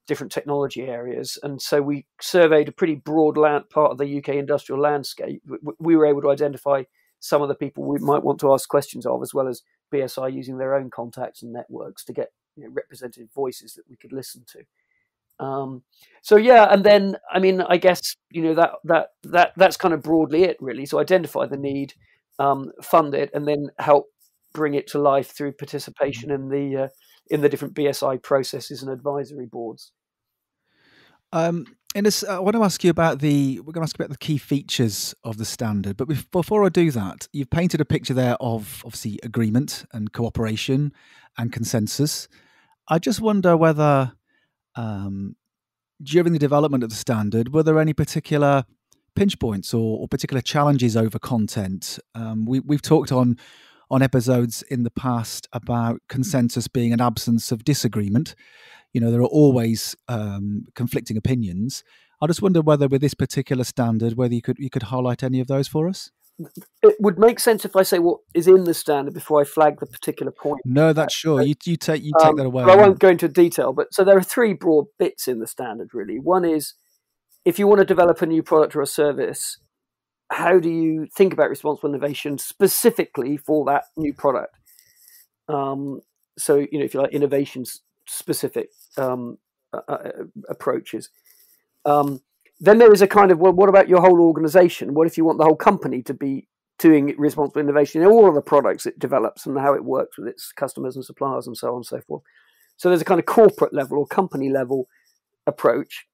Speaker 5: different technology areas. And so we surveyed a pretty broad part of the UK industrial landscape. We were able to identify some of the people we might want to ask questions of, as well as BSI using their own contacts and networks to get representative voices that we could listen to. So yeah, and then I guess that's kind of broadly it, really. So identify the need, fund it, and then help bring it to life through participation in the different BSI processes and advisory boards.
Speaker 2: I want to ask you about we're going to ask about the key features of the standard. But before I do that, you've painted a picture there of obviously agreement and cooperation and consensus. I just wonder whether during the development of the standard, were there any particular pinch points or particular challenges over content? We've talked on episodes in the past about consensus being an absence of disagreement. There are always conflicting opinions. I just wonder whether with this particular standard, whether you could highlight any of those for us.
Speaker 5: It would make sense if I say what is in the standard before I flag the particular point.
Speaker 2: No, that's sure. You take that away.
Speaker 5: But I won't go into detail. But so there are three broad bits in the standard, really. One is, if you want to develop a new product or a service, how do you think about responsible innovation specifically for that new product? So if you like, innovations specific approaches. Then there is a kind of, well, what about your whole organization? What if you want the whole company to be doing responsible innovation in all of the products it develops and how it works with its customers and suppliers and so on and so forth? So there's a kind of corporate level or company level approach.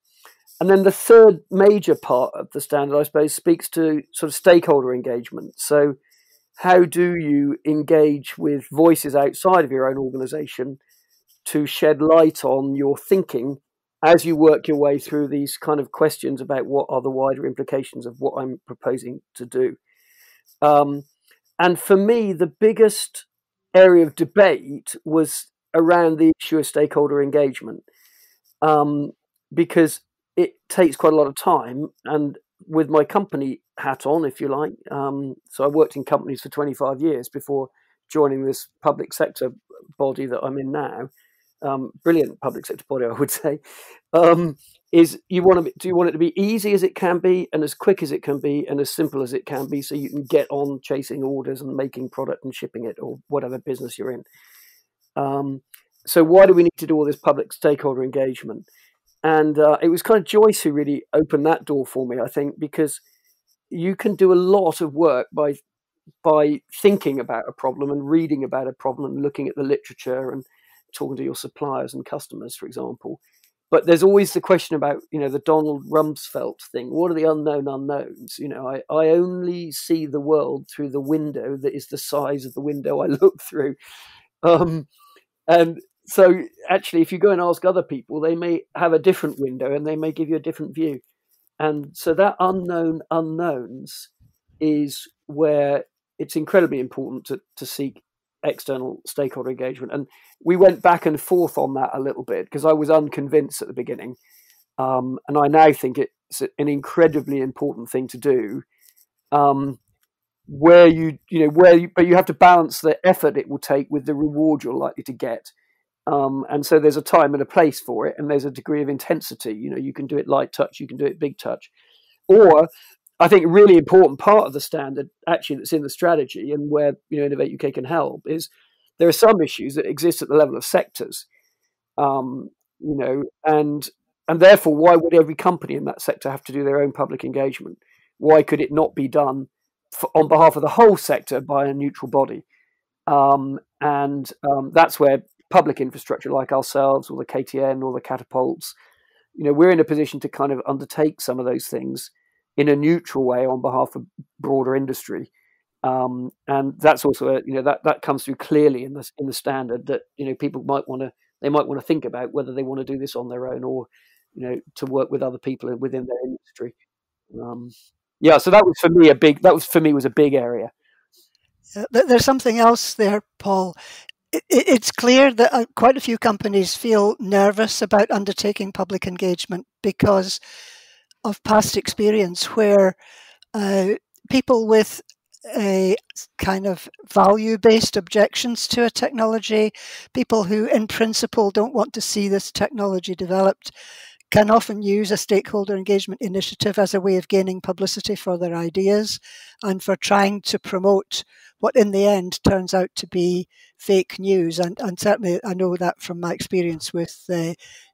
Speaker 5: And then the third major part of the standard, I suppose, speaks to sort of stakeholder engagement. So how do you engage with voices outside of your own organization to shed light on your thinking as you work your way through these kind of questions about what are the wider implications of what I'm proposing to do? And for me, the biggest area of debate was around the issue of stakeholder engagement, because it takes quite a lot of time. And with my company hat on, if you like, so I worked in companies for 25 years before joining this public sector body that I'm in now. Brilliant public sector body, I would say. Is do you want it to be easy as it can be, and as quick as it can be, and as simple as it can be, so you can get on chasing orders and making product and shipping it, or whatever business you're in. So why do we need to do all this public stakeholder engagement? And it was kind of Joyce who really opened that door for me, I think, because you can do a lot of work by thinking about a problem and reading about a problem and looking at the literature and talking to your suppliers and customers, for example. But there's always the question about, the Donald Rumsfeld thing. What are the unknown unknowns? I only see the world through the window that is the size of the window I look through. And so actually, if you go and ask other people, they may have a different window and they may give you a different view. And so that unknown unknowns is where it's incredibly important to seek external stakeholder engagement. And we went back and forth on that a little bit because I was unconvinced at the beginning. And I now think it's an incredibly important thing to do, but you have to balance the effort it will take with the reward you're likely to get. And so there's a time and a place for it, and there's a degree of intensity. You can do it light touch, you can do it big touch. Or I think a really important part of the standard, actually, that's in the strategy and where Innovate UK can help is there are some issues that exist at the level of sectors, and therefore, why would every company in that sector have to do their own public engagement? Why could it not be done on behalf of the whole sector by a neutral body? That's where public infrastructure like ourselves or the KTN or the Catapults, we're in a position to kind of undertake some of those things in a neutral way on behalf of broader industry. And that's also that comes through clearly in the standard that people might want to think about whether they want to do this on their own or to work with other people within their industry. So that was for me was a big area.
Speaker 6: There's something else there, Paul. It's clear that quite a few companies feel nervous about undertaking public engagement because of past experience where people with a kind of value-based objections to a technology, people who in principle don't want to see this technology developed, can often use a stakeholder engagement initiative as a way of gaining publicity for their ideas and for trying to promote what in the end turns out to be fake news. And certainly I know that from my experience with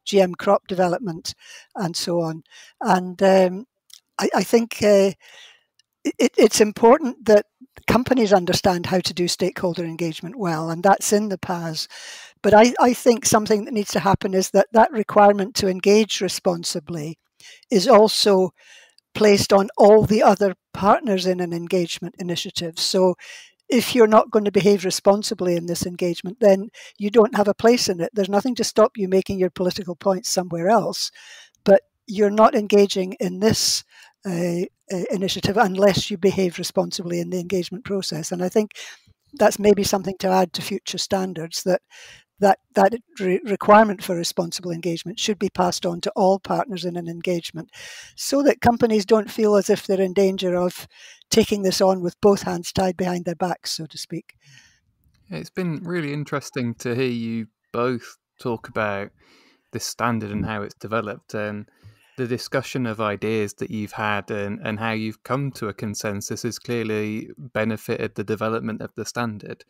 Speaker 6: GM crop development and so on. And I think it's important that companies understand how to do stakeholder engagement well, and that's in the PAS. But I think something that needs to happen is that requirement to engage responsibly is also placed on all the other partners in an engagement initiative. So if you're not going to behave responsibly in this engagement, then you don't have a place in it. There's nothing to stop you making your political points somewhere else, but you're not engaging in this initiative unless you behave responsibly in the engagement process. And I think that's maybe something to add to future standards, that requirement for responsible engagement should be passed on to all partners in an engagement so that companies don't feel as if they're in danger of taking this on with both hands tied behind their backs, so to speak.
Speaker 3: It's been really interesting to hear you both talk about this standard and how it's developed and the discussion of ideas that you've had and how you've come to a consensus has clearly benefited the development of the standard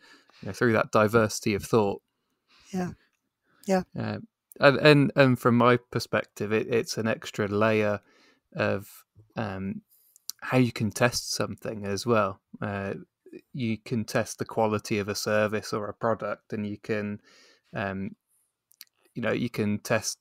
Speaker 3: through that diversity of thought.
Speaker 6: Yeah.
Speaker 3: And from my perspective, it's an extra layer of how you can test something as well. You can test the quality of a service or a product, and you can, you can test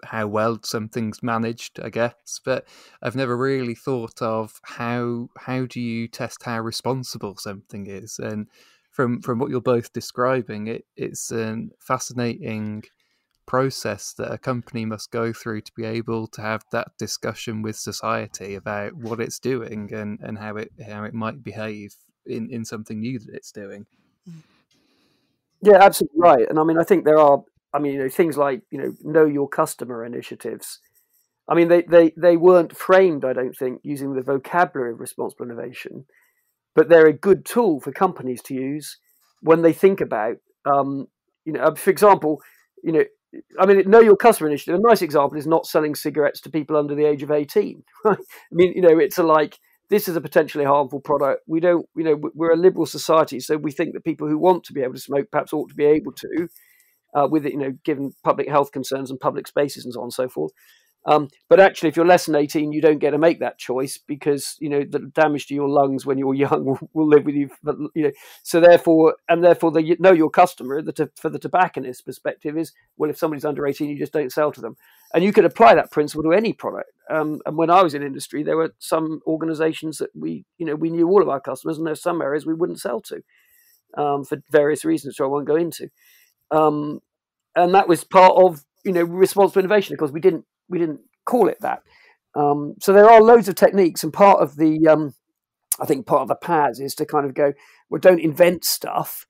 Speaker 3: how well something's managed, I guess. But I've never really thought of how do you test how responsible something is. And from what you're both describing, it's a fascinating process that a company must go through to be able to have that discussion with society about what it's doing and how it might behave in something new that it's doing.
Speaker 5: Yeah, absolutely right. And I mean, I think there are, things like, know your customer initiatives. I mean, they weren't framed, I don't think, using the vocabulary of responsible innovation, but they're a good tool for companies to use when they think about, for example, know your customer initiative. A nice example is not selling cigarettes to people under the age of 18. Right? It's this is a potentially harmful product. We don't, we're a liberal society, so we think that people who want to be able to smoke perhaps ought to be able to, with it, given public health concerns and public spaces and so on and so forth. But actually, if you're less than 18, you don't get to make that choice, because the damage to your lungs when you're young will live with you. So therefore your customer. For the tobacconist perspective is, well, if somebody's under 18, you just don't sell to them, and you could apply that principle to any product. And when I was in industry, there were some organisations that we knew all of our customers, and there's some areas we wouldn't sell to for various reasons, which I won't go into. And that was part of responsible innovation. Of course, we didn't call it that. So there are loads of techniques, and part of the I think part of the PAS is to kind of go, well, don't invent stuff.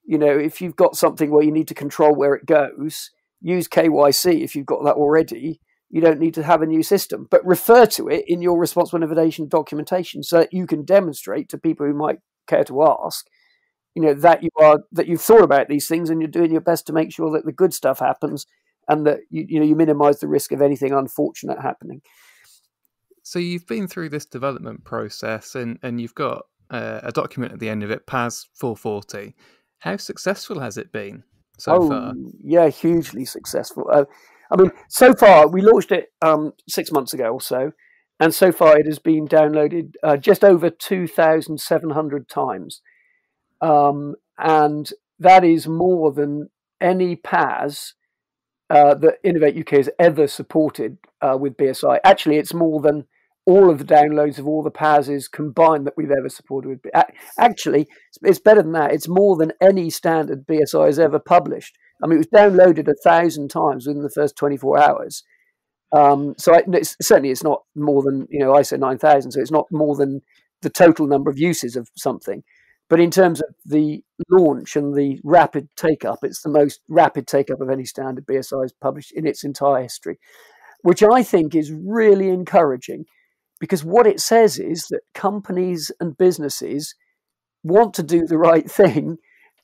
Speaker 5: If you've got something where you need to control where it goes, use KYC. If you've got that already, you don't need to have a new system, but refer to it in your responsible innovation documentation so that you can demonstrate to people who might care to ask, that you've thought about these things and you're doing your best to make sure that the good stuff happens, and that you minimise the risk of anything unfortunate happening.
Speaker 3: So you've been through this development process, and you've got a document at the end of it, PAS 440. How successful has it been so far?
Speaker 5: Yeah, hugely successful. So far, we launched it 6 months ago or so, and so far it has been downloaded just over 2,700 times. And that is more than any PAS that Innovate UK has ever supported with BSI. Actually, it's more than all of the downloads of all the PASs combined that we've ever supported with. Actually, it's better than that. It's more than any standard BSI has ever published. It was downloaded 1,000 times within the first 24 hours. Certainly it's not more than ISO 9000. So it's not more than the total number of uses of something. But in terms of the launch and the rapid take-up, it's the most rapid take-up of any standard BSI has published in its entire history, which I think is really encouraging, because what it says is that companies and businesses want to do the right thing,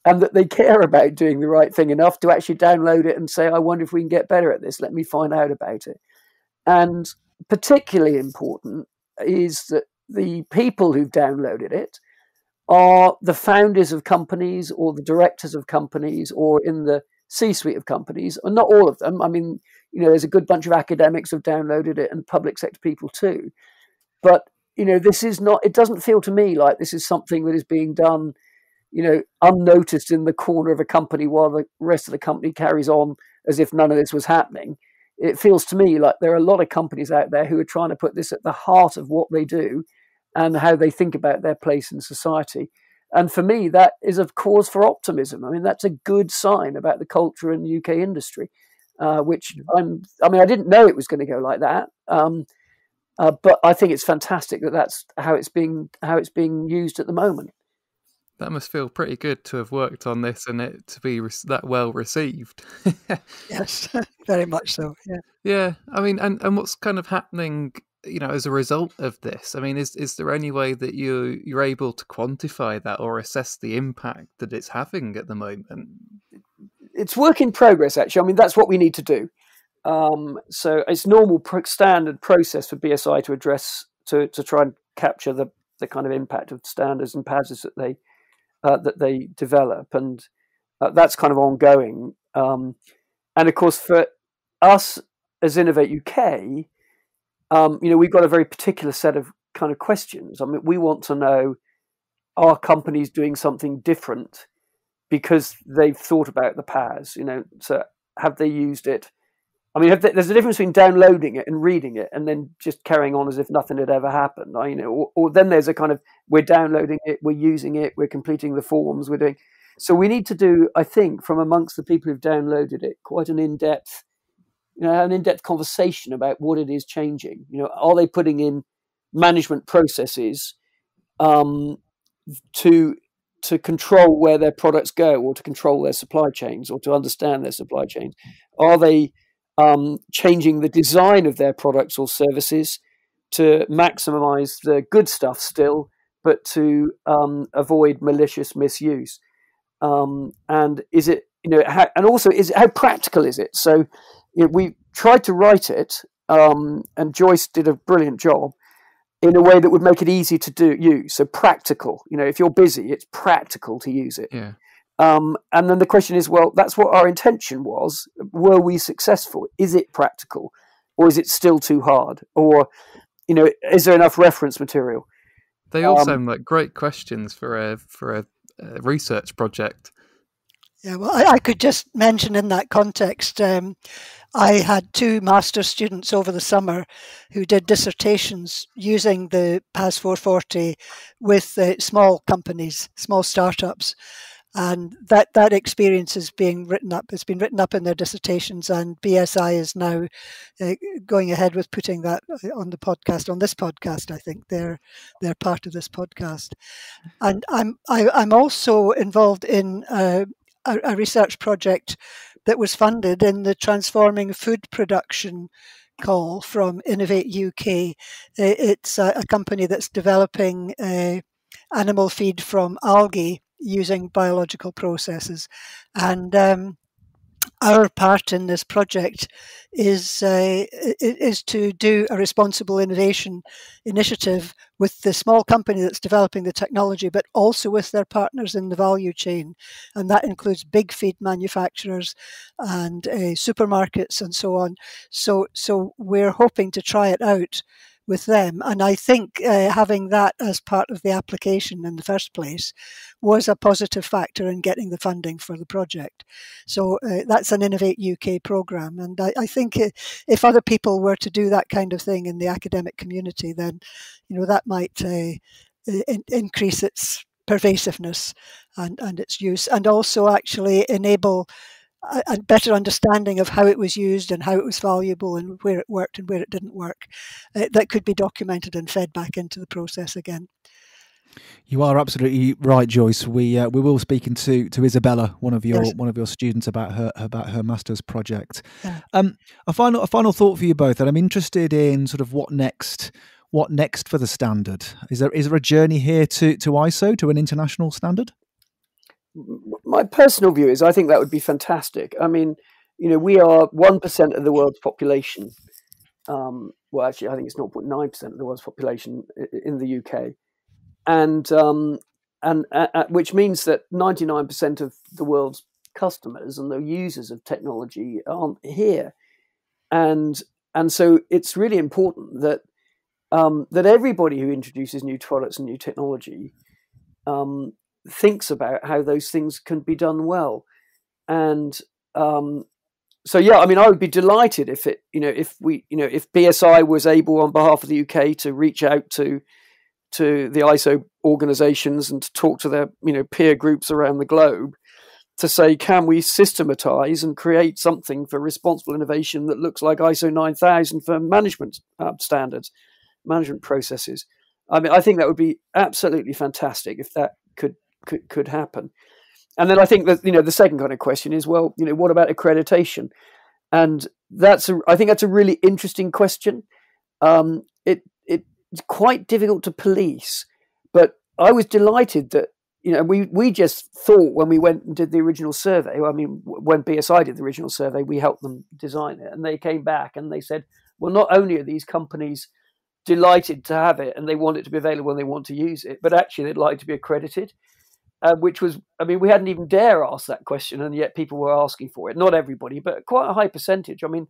Speaker 5: and that they care about doing the right thing enough to actually download it and say, I wonder if we can get better at this. Let me find out about it. And particularly important is that the people who've downloaded it are the founders of companies or the directors of companies or in the C-suite of companies, and not all of them. There's a good bunch of academics who've downloaded it and public sector people too. But, this is not, it doesn't feel to me like this is something that is being done, unnoticed in the corner of a company while the rest of the company carries on as if none of this was happening. It feels to me like there are a lot of companies out there who are trying to put this at the heart of what they do and how they think about their place in society. And for me, that is a cause for optimism. That's a good sign about the culture in the UK industry, which I didn't know it was going to go like that. But I think it's fantastic that that's how it's being used at the moment.
Speaker 3: That must feel pretty good to have worked on this and it to be that well received.
Speaker 6: Yes, very much so. Yeah.
Speaker 3: Yeah. And what's kind of happening, as a result of this? Is there any way that you're able to quantify that or assess the impact that it's having at the moment?
Speaker 5: It's work in progress, actually. That's what we need to do. So it's normal standard process for BSI to address, to try and capture the kind of impact of standards and PASs that they develop, and that's kind of ongoing. And of course, for us as Innovate UK, we've got a very particular set of kind of questions. We want to know, are companies doing something different because they've thought about the PAS? So have they used it? There's a difference between downloading it and reading it and then just carrying on as if nothing had ever happened. Or then there's a kind of, we're downloading it, we're using it, we're completing the forms, we're doing. So we need to do, I think, from amongst the people who've downloaded it, quite an in-depth conversation about what it is changing. Are they putting in management processes to control where their products go, or to control their supply chains, or to understand their supply chains? Are they changing the design of their products or services to maximize the good stuff still, but to avoid malicious misuse? And is it, how practical is it? So we tried to write it, and Joyce did a brilliant job in a way that would make it easy to use. So practical, if you're busy, it's practical to use it.
Speaker 3: Yeah.
Speaker 5: And then the question is, well, that's what our intention was. Were we successful? Is it practical? or is it still too hard? Or, is there enough reference material?
Speaker 3: They all sound like great questions for a research project.
Speaker 6: Yeah, well, I could just mention in that context, I had 2 master's students over the summer who did dissertations using the PAS 440 with small companies, small startups. And that experience is being written up. It's been written up in their dissertations, and BSI is now going ahead with putting that on the podcast. On this podcast, I think they're part of this podcast. And I'm also involved in a research project that was funded in the Transforming Food Production call from Innovate UK. It's a company that's developing animal feed from algae using biological processes. And our part in this project is to do a responsible innovation initiative with the small company that's developing the technology, but also with their partners in the value chain. And that includes big feed manufacturers and supermarkets and so on. So we're hoping to try it out with them. And I think having that as part of the application in the first place was a positive factor in getting the funding for the project. So that's an Innovate UK programme. And I think if other people were to do that kind of thing in the academic community, then that might increase its pervasiveness and its use, and also actually enable a better understanding of how it was used and how it was valuable and where it worked and where it didn't work. That could be documented and fed back into the process again.
Speaker 2: You are absolutely right, Joyce. We will speaking to Isabella, one of your students, about her master's project.
Speaker 6: Yeah.
Speaker 2: A final thought for you both, and I'm interested in sort of what next for the standard. Is there a journey here to ISO, to an international standard?
Speaker 5: My personal view is I think that would be fantastic. I mean, we are 1% of the world's population. Well, actually, I think it's 0.9% of the world's population in the UK, and which means that 99% of the world's customers and the users of technology aren't here, and so it's really important that that everybody who introduces new products and new technology thinks about how those things can be done well. And so, yeah, I mean, I would be delighted if if BSI was able on behalf of the UK to reach out to the ISO organizations and to talk to their, peer groups around the globe to say, can we systematize and create something for responsible innovation that looks like ISO 9000 for management standards, management processes? I mean, I think that would be absolutely fantastic if that could happen. And then I think that the second kind of question is, well, what about accreditation? And I think that's a really interesting question. It's quite difficult to police, but I was delighted that we just thought when we went and did the original survey. I mean, when BSI did the original survey, we helped them design it, and they came back and they said, well, not only are these companies delighted to have it and they want it to be available and they want to use it, but actually they'd like to be accredited. Which was, I mean, we hadn't even dare ask that question, and yet people were asking for it. Not everybody, but quite a high percentage. I mean,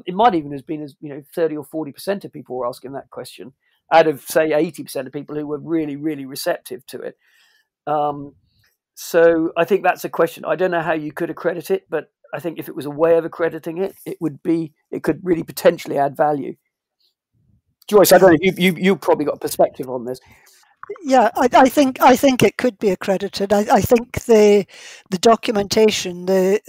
Speaker 5: it might even have been as 30 or 40% of people were asking that question, out of say 80% of people who were really, really receptive to it. So I think that's a question. I don't know how you could accredit it, but I think if it was a way of accrediting it, it could really potentially add value. Joyce, I don't know. You've probably got a perspective on this.
Speaker 6: Yeah, I think it could be accredited. I think the documentation, the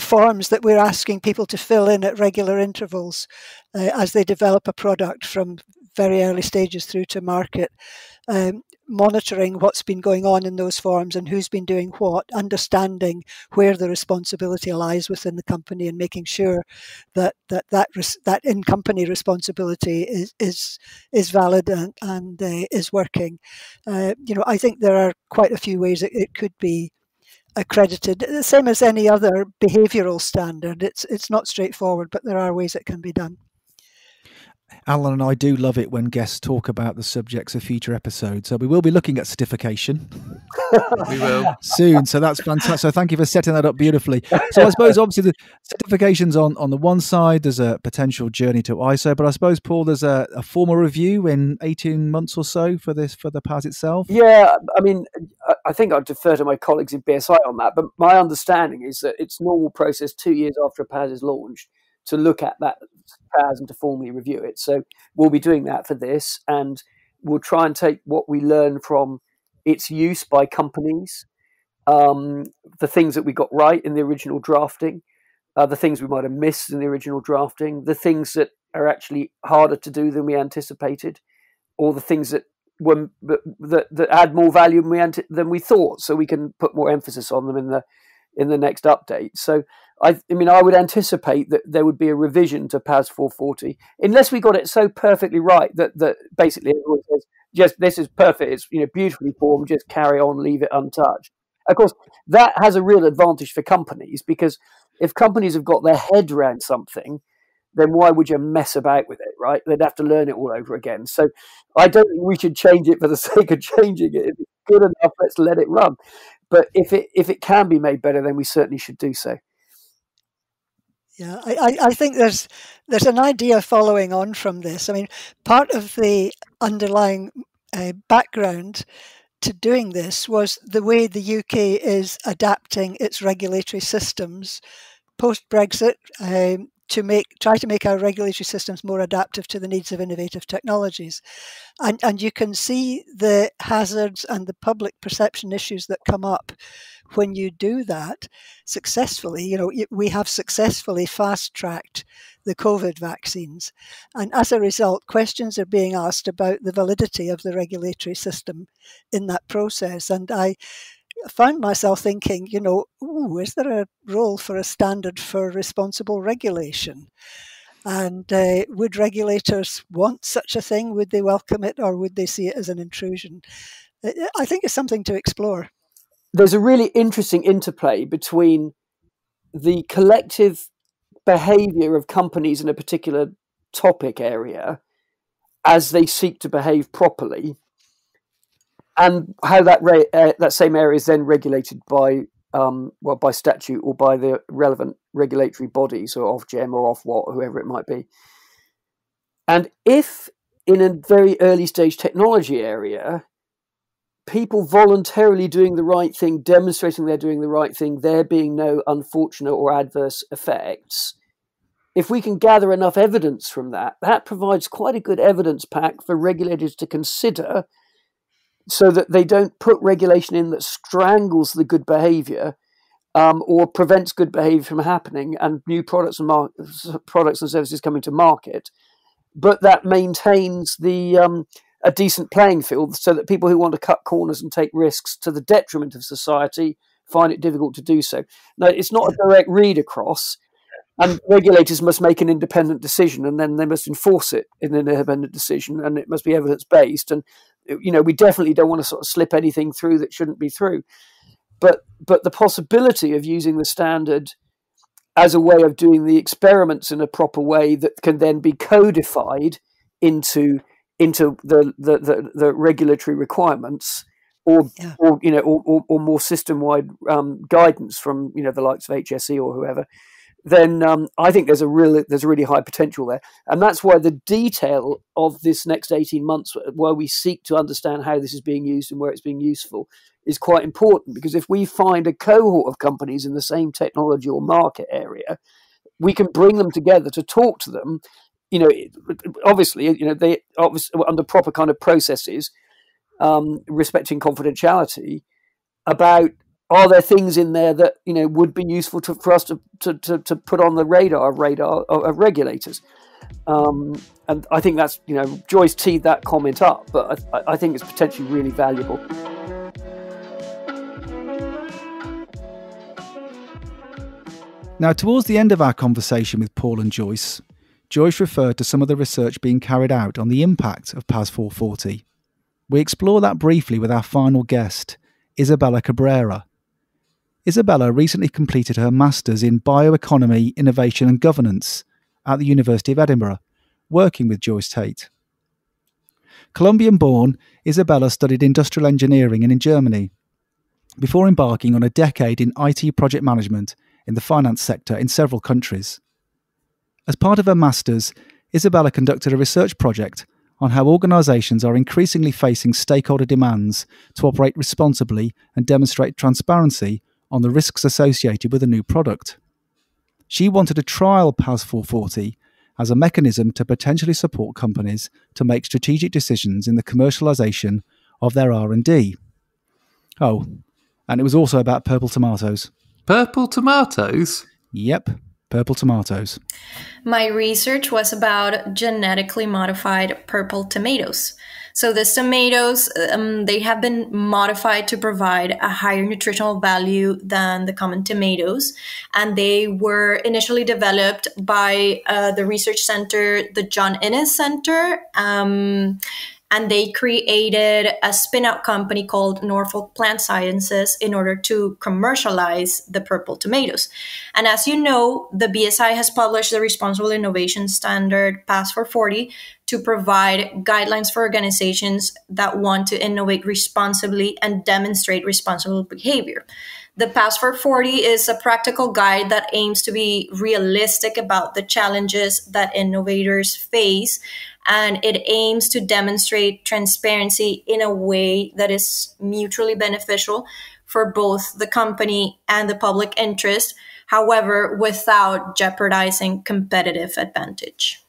Speaker 6: forms that we're asking people to fill in at regular intervals as they develop a product from very early stages through to market, monitoring what's been going on in those forms and who's been doing what, understanding where the responsibility lies within the company, and making sure that in-company responsibility is valid and is working. I think there are quite a few ways it could be accredited. The same as any other behavioural standard. It's not straightforward, but there are ways it can be done.
Speaker 2: Alan and I do love it when guests talk about the subjects of future episodes. So we will be looking at certification.
Speaker 3: We will.
Speaker 2: Soon. So that's fantastic. So thank you for setting that up beautifully. So I suppose obviously the certifications on the one side, there's a potential journey to ISO, but I suppose, Paul, there's a formal review in 18 months or so for the PAS itself.
Speaker 5: Yeah, I mean, I think I'd defer to my colleagues in BSI on that, but my understanding is that it's normal process 2 years after a PAS is launched to look at that PAS and to formally review it. So we'll be doing that for this, and we'll try and take what we learn from its use by companies, the things that we got right in the original drafting, the things we might have missed in the original drafting, the things that are actually harder to do than we anticipated, or the things that were that add more value than we thought, so we can put more emphasis on them in the next update. So I mean, I would anticipate that there would be a revision to PAS 440, unless we got it so perfectly right that basically everyone says, just this is perfect, it's beautifully formed, just carry on, leave it untouched. Of course, that has a real advantage for companies, because if companies have got their head around something, then why would you mess about with it, right? They'd have to learn it all over again. So I don't think we should change it for the sake of changing it. If it's good enough, let's let it run. But if it can be made better, then we certainly should do so.
Speaker 6: Yeah, I think there's an idea following on from this. I mean, part of the underlying background to doing this was the way the UK is adapting its regulatory systems post-Brexit to try to make our regulatory systems more adaptive to the needs of innovative technologies. And you can see the hazards and the public perception issues that come up when you do that successfully. We have successfully fast-tracked the COVID vaccines. And as a result, questions are being asked about the validity of the regulatory system in that process. And I found myself thinking, is there a role for a standard for responsible regulation? And would regulators want such a thing? Would they welcome it, or would they see it as an intrusion? I think it's something to explore.
Speaker 5: There's a really interesting interplay between the collective behavior of companies in a particular topic area as they seek to behave properly, and how that same area is then regulated by by statute or by the relevant regulatory bodies, or Ofgem or Ofwat, whoever it might be. And if in a very early stage technology area, people voluntarily doing the right thing, demonstrating they're doing the right thing, there being no unfortunate or adverse effects, if we can gather enough evidence from that, that provides quite a good evidence pack for regulators to consider, so that they don't put regulation in that strangles the good behaviour or prevents good behaviour from happening and new products and services coming to market, but that maintains a decent playing field, so that people who want to cut corners and take risks to the detriment of society find it difficult to do so. Now, it's not a direct read across, and regulators must make an independent decision, and then they must enforce it in an independent decision, and it must be evidence-based. And we definitely don't want to sort of slip anything through that shouldn't be through. But the possibility of using the standard as a way of doing the experiments in a proper way that can then be codified into the regulatory requereally or more system-wide guidance from the likes of HSE or whoever, then I think there's a really high potential there. And that's why the detail of this next 18 months, where we seek to understand how this is being used and where it's being useful, is quite important. Because if we find a cohort of companies in the same technology or market area, we can bring them together to talk to them. Obviously, they under proper kind of processes, respecting confidentiality, about, are there things in there that would be useful for us to put on the radar of regulators? And I think that's Joyce teed that comment up, but I think it's potentially really valuable.
Speaker 2: Now, towards the end of our conversation with Paul and Joyce referred to some of the research being carried out on the impact of PAS 440. We explore that briefly with our final guest, Isabella Cabrera. Isabella recently completed her Masters in Bioeconomy, Innovation and Governance at the University of Edinburgh, working with Joyce Tate. Colombian-born, Isabella studied industrial engineering in Germany before embarking on a decade in IT project management in the finance sector in several countries. As part of her master's, Isabella conducted a research project on how organisations are increasingly facing stakeholder demands to operate responsibly and demonstrate transparency on the risks associated with a new product. She wanted to trial PAS 440 as a mechanism to potentially support companies to make strategic decisions in the commercialisation of their R&D. Oh, and it was also about purple tomatoes.
Speaker 3: Purple tomatoes?
Speaker 2: Yep, purple tomatoes.
Speaker 7: My research was about genetically modified purple tomatoes. So these tomatoes, they have been modified to provide a higher nutritional value than the common tomatoes. And they were initially developed by the research center, the John Innes Center. And they created a spin-out company called Norfolk Plant Sciences in order to commercialize the purple tomatoes. And as you know, the BSI has published the Responsible Innovation Standard PAS 440 to provide guidelines for organizations that want to innovate responsibly and demonstrate responsible behavior. The PAS 440 is a practical guide that aims to be realistic about the challenges that innovators face, and it aims to demonstrate transparency in a way that is mutually beneficial for both the company and the public interest, however, without jeopardizing competitive advantage.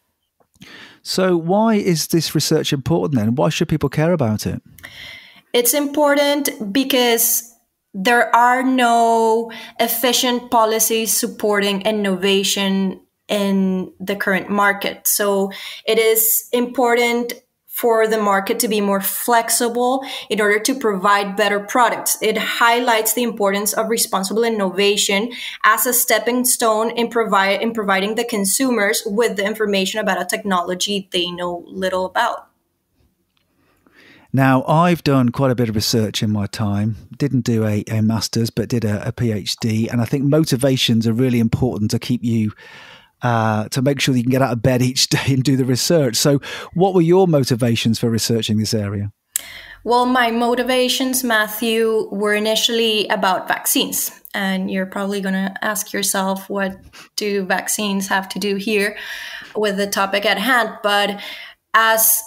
Speaker 2: So why is this research important then? Why should people care about it?
Speaker 7: It's important because there are no efficient policies supporting innovation in the current market. So it is important for the market to be more flexible in order to provide better products. It highlights the importance of responsible innovation as a stepping stone in providing the consumers with the information about a technology they know little about.
Speaker 2: Now, I've done quite a bit of research in my time. Didn't do a master's, but did a PhD. And I think motivations are really important to keep you to make sure that you can get out of bed each day and do the research. So what were your motivations for researching this area?
Speaker 7: Well, my motivations, Matthew, were initially about vaccines. And you're probably going to ask yourself, what do vaccines have to do here with the topic at hand? But as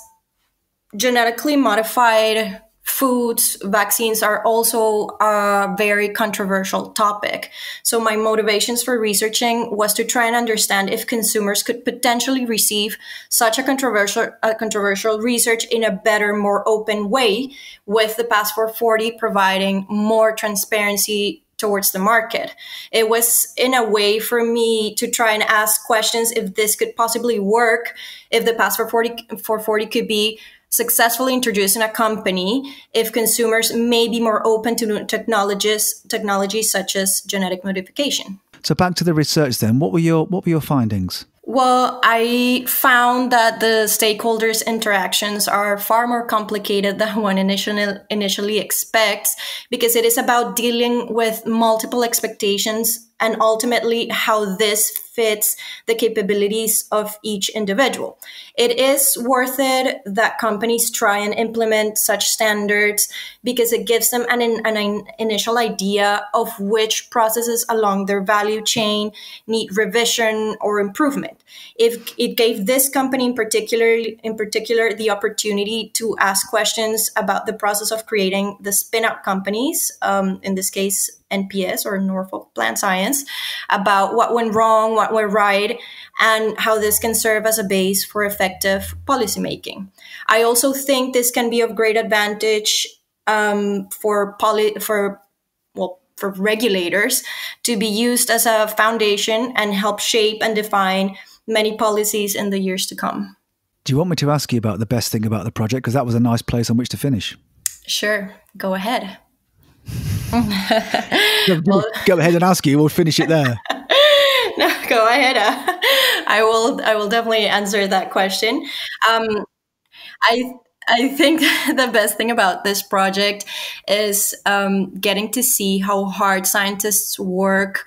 Speaker 7: genetically modified foods, vaccines are also a very controversial topic. So my motivations for researching was to try and understand if consumers could potentially receive such a controversial research in a better, more open way, with the PAS 440 providing more transparency towards the market. It was in a way for me to try and ask questions if this could possibly work, if the PAS 440 could be successfully introduced in a company, if consumers may be more open to new technologies such as genetic modification.
Speaker 2: So back to the research then, what were your findings?
Speaker 7: Well, I found that the stakeholders' interactions are far more complicated than one initially expects, because it is about dealing with multiple expectations and ultimately how this fits the capabilities of individual individual. It is worth it that companies try and implement such standards because it gives them an initial idea of which processes along their value chain need revision or improvement. If it gave this company in particular the opportunity to ask questions about the process of creating the spin-out companies, in this case, NPS or Norfolk Plant Science, about what went wrong, what went right, and how this can serve as a base for effective policymaking. I also think this can be of great advantage for regulators to be used as a foundation and help shape and define many policies in the years to come.
Speaker 2: Do you want me to ask you about the best thing about the project? Because that was a nice place on which to finish.
Speaker 7: Sure, go ahead.
Speaker 2: Go ahead and ask you. We'll finish it there.
Speaker 7: No, go ahead. I will definitely answer that question. I think the best thing about this project is getting to see how hard scientists work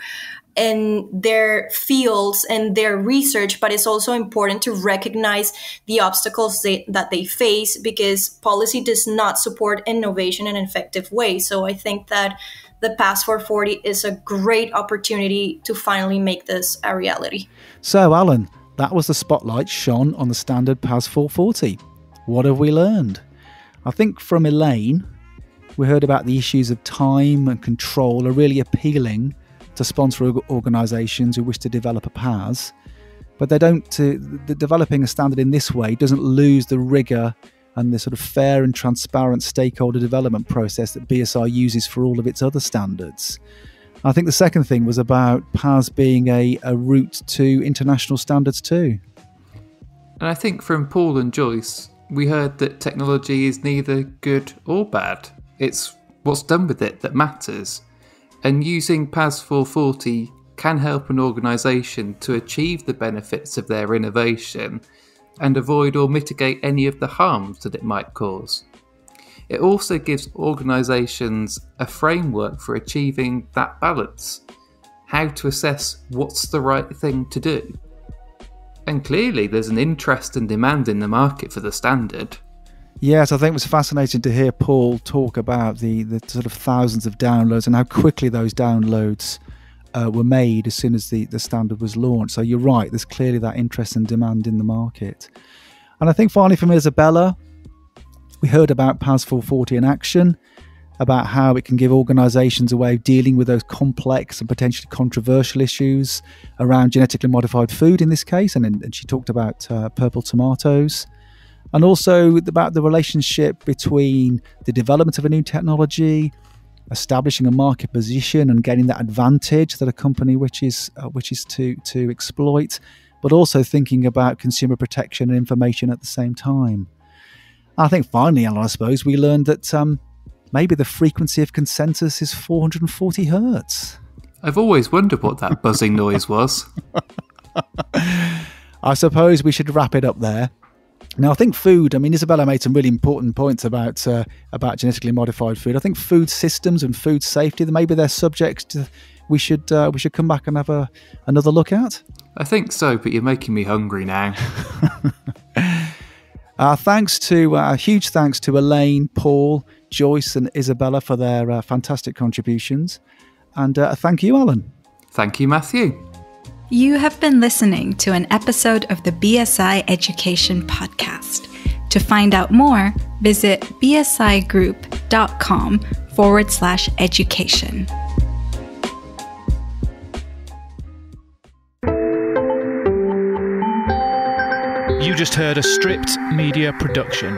Speaker 7: in their fields and their research, but it's also important to recognize the obstacles that they face, because policy does not support innovation in an effective way. So I think that the PAS 440 is a great opportunity to finally make this a reality.
Speaker 2: So, Alan, that was the spotlight shone on the standard PAS 440. What have we learned? I think from Elaine, we heard about the issues of time and control are really appealing to sponsor organisations who wish to develop a PAS, but they don't. Developing a standard in this way doesn't lose the rigour and the sort of fair and transparent stakeholder development process that BSI uses for all of its other standards. I think the second thing was about PAS being a route to international standards too.
Speaker 3: And I think from Paul and Joyce, we heard that technology is neither good or bad. It's what's done with it that matters. And using PAS 440 can help an organisation to achieve the benefits of their innovation and avoid or mitigate any of the harms that it might cause. It also gives organisations a framework for achieving that balance, how to assess what's the right thing to do. And clearly there's an interest and demand in the market for the standard.
Speaker 2: Yes, I think it was fascinating to hear Paul talk about the sort of thousands of downloads and how quickly those downloads were made as soon as the standard was launched. So you're right, there's clearly that interest and demand in the market. And I think finally from Isabella, we heard about PAS 440 in action, about how it can give organisations a way of dealing with those complex and potentially controversial issues around genetically modified food in this case, and she talked about purple tomatoes. And also about the relationship between the development of a new technology, establishing a market position and getting that advantage that a company wishes to exploit, but also thinking about consumer protection and information at the same time. I think finally, Alan, I suppose, we learned that maybe the frequency of consensus is 440 hertz.
Speaker 3: I've always wondered what that buzzing noise was.
Speaker 2: I suppose we should wrap it up there. Now, I think food, Isabella made some really important points about genetically modified food. I think food systems and food safety, maybe they're subjects we should come back and have another look at.
Speaker 3: I think so, but you're making me hungry now.
Speaker 2: Huge thanks to Elaine, Paul, Joyce and Isabella for their fantastic contributions. And thank you, Alan.
Speaker 3: Thank you, Matthew.
Speaker 1: You have been listening to an episode of the BSI Education Podcast. To find out more, visit bsigroup.com/education.
Speaker 8: You just heard a Stripped Media production.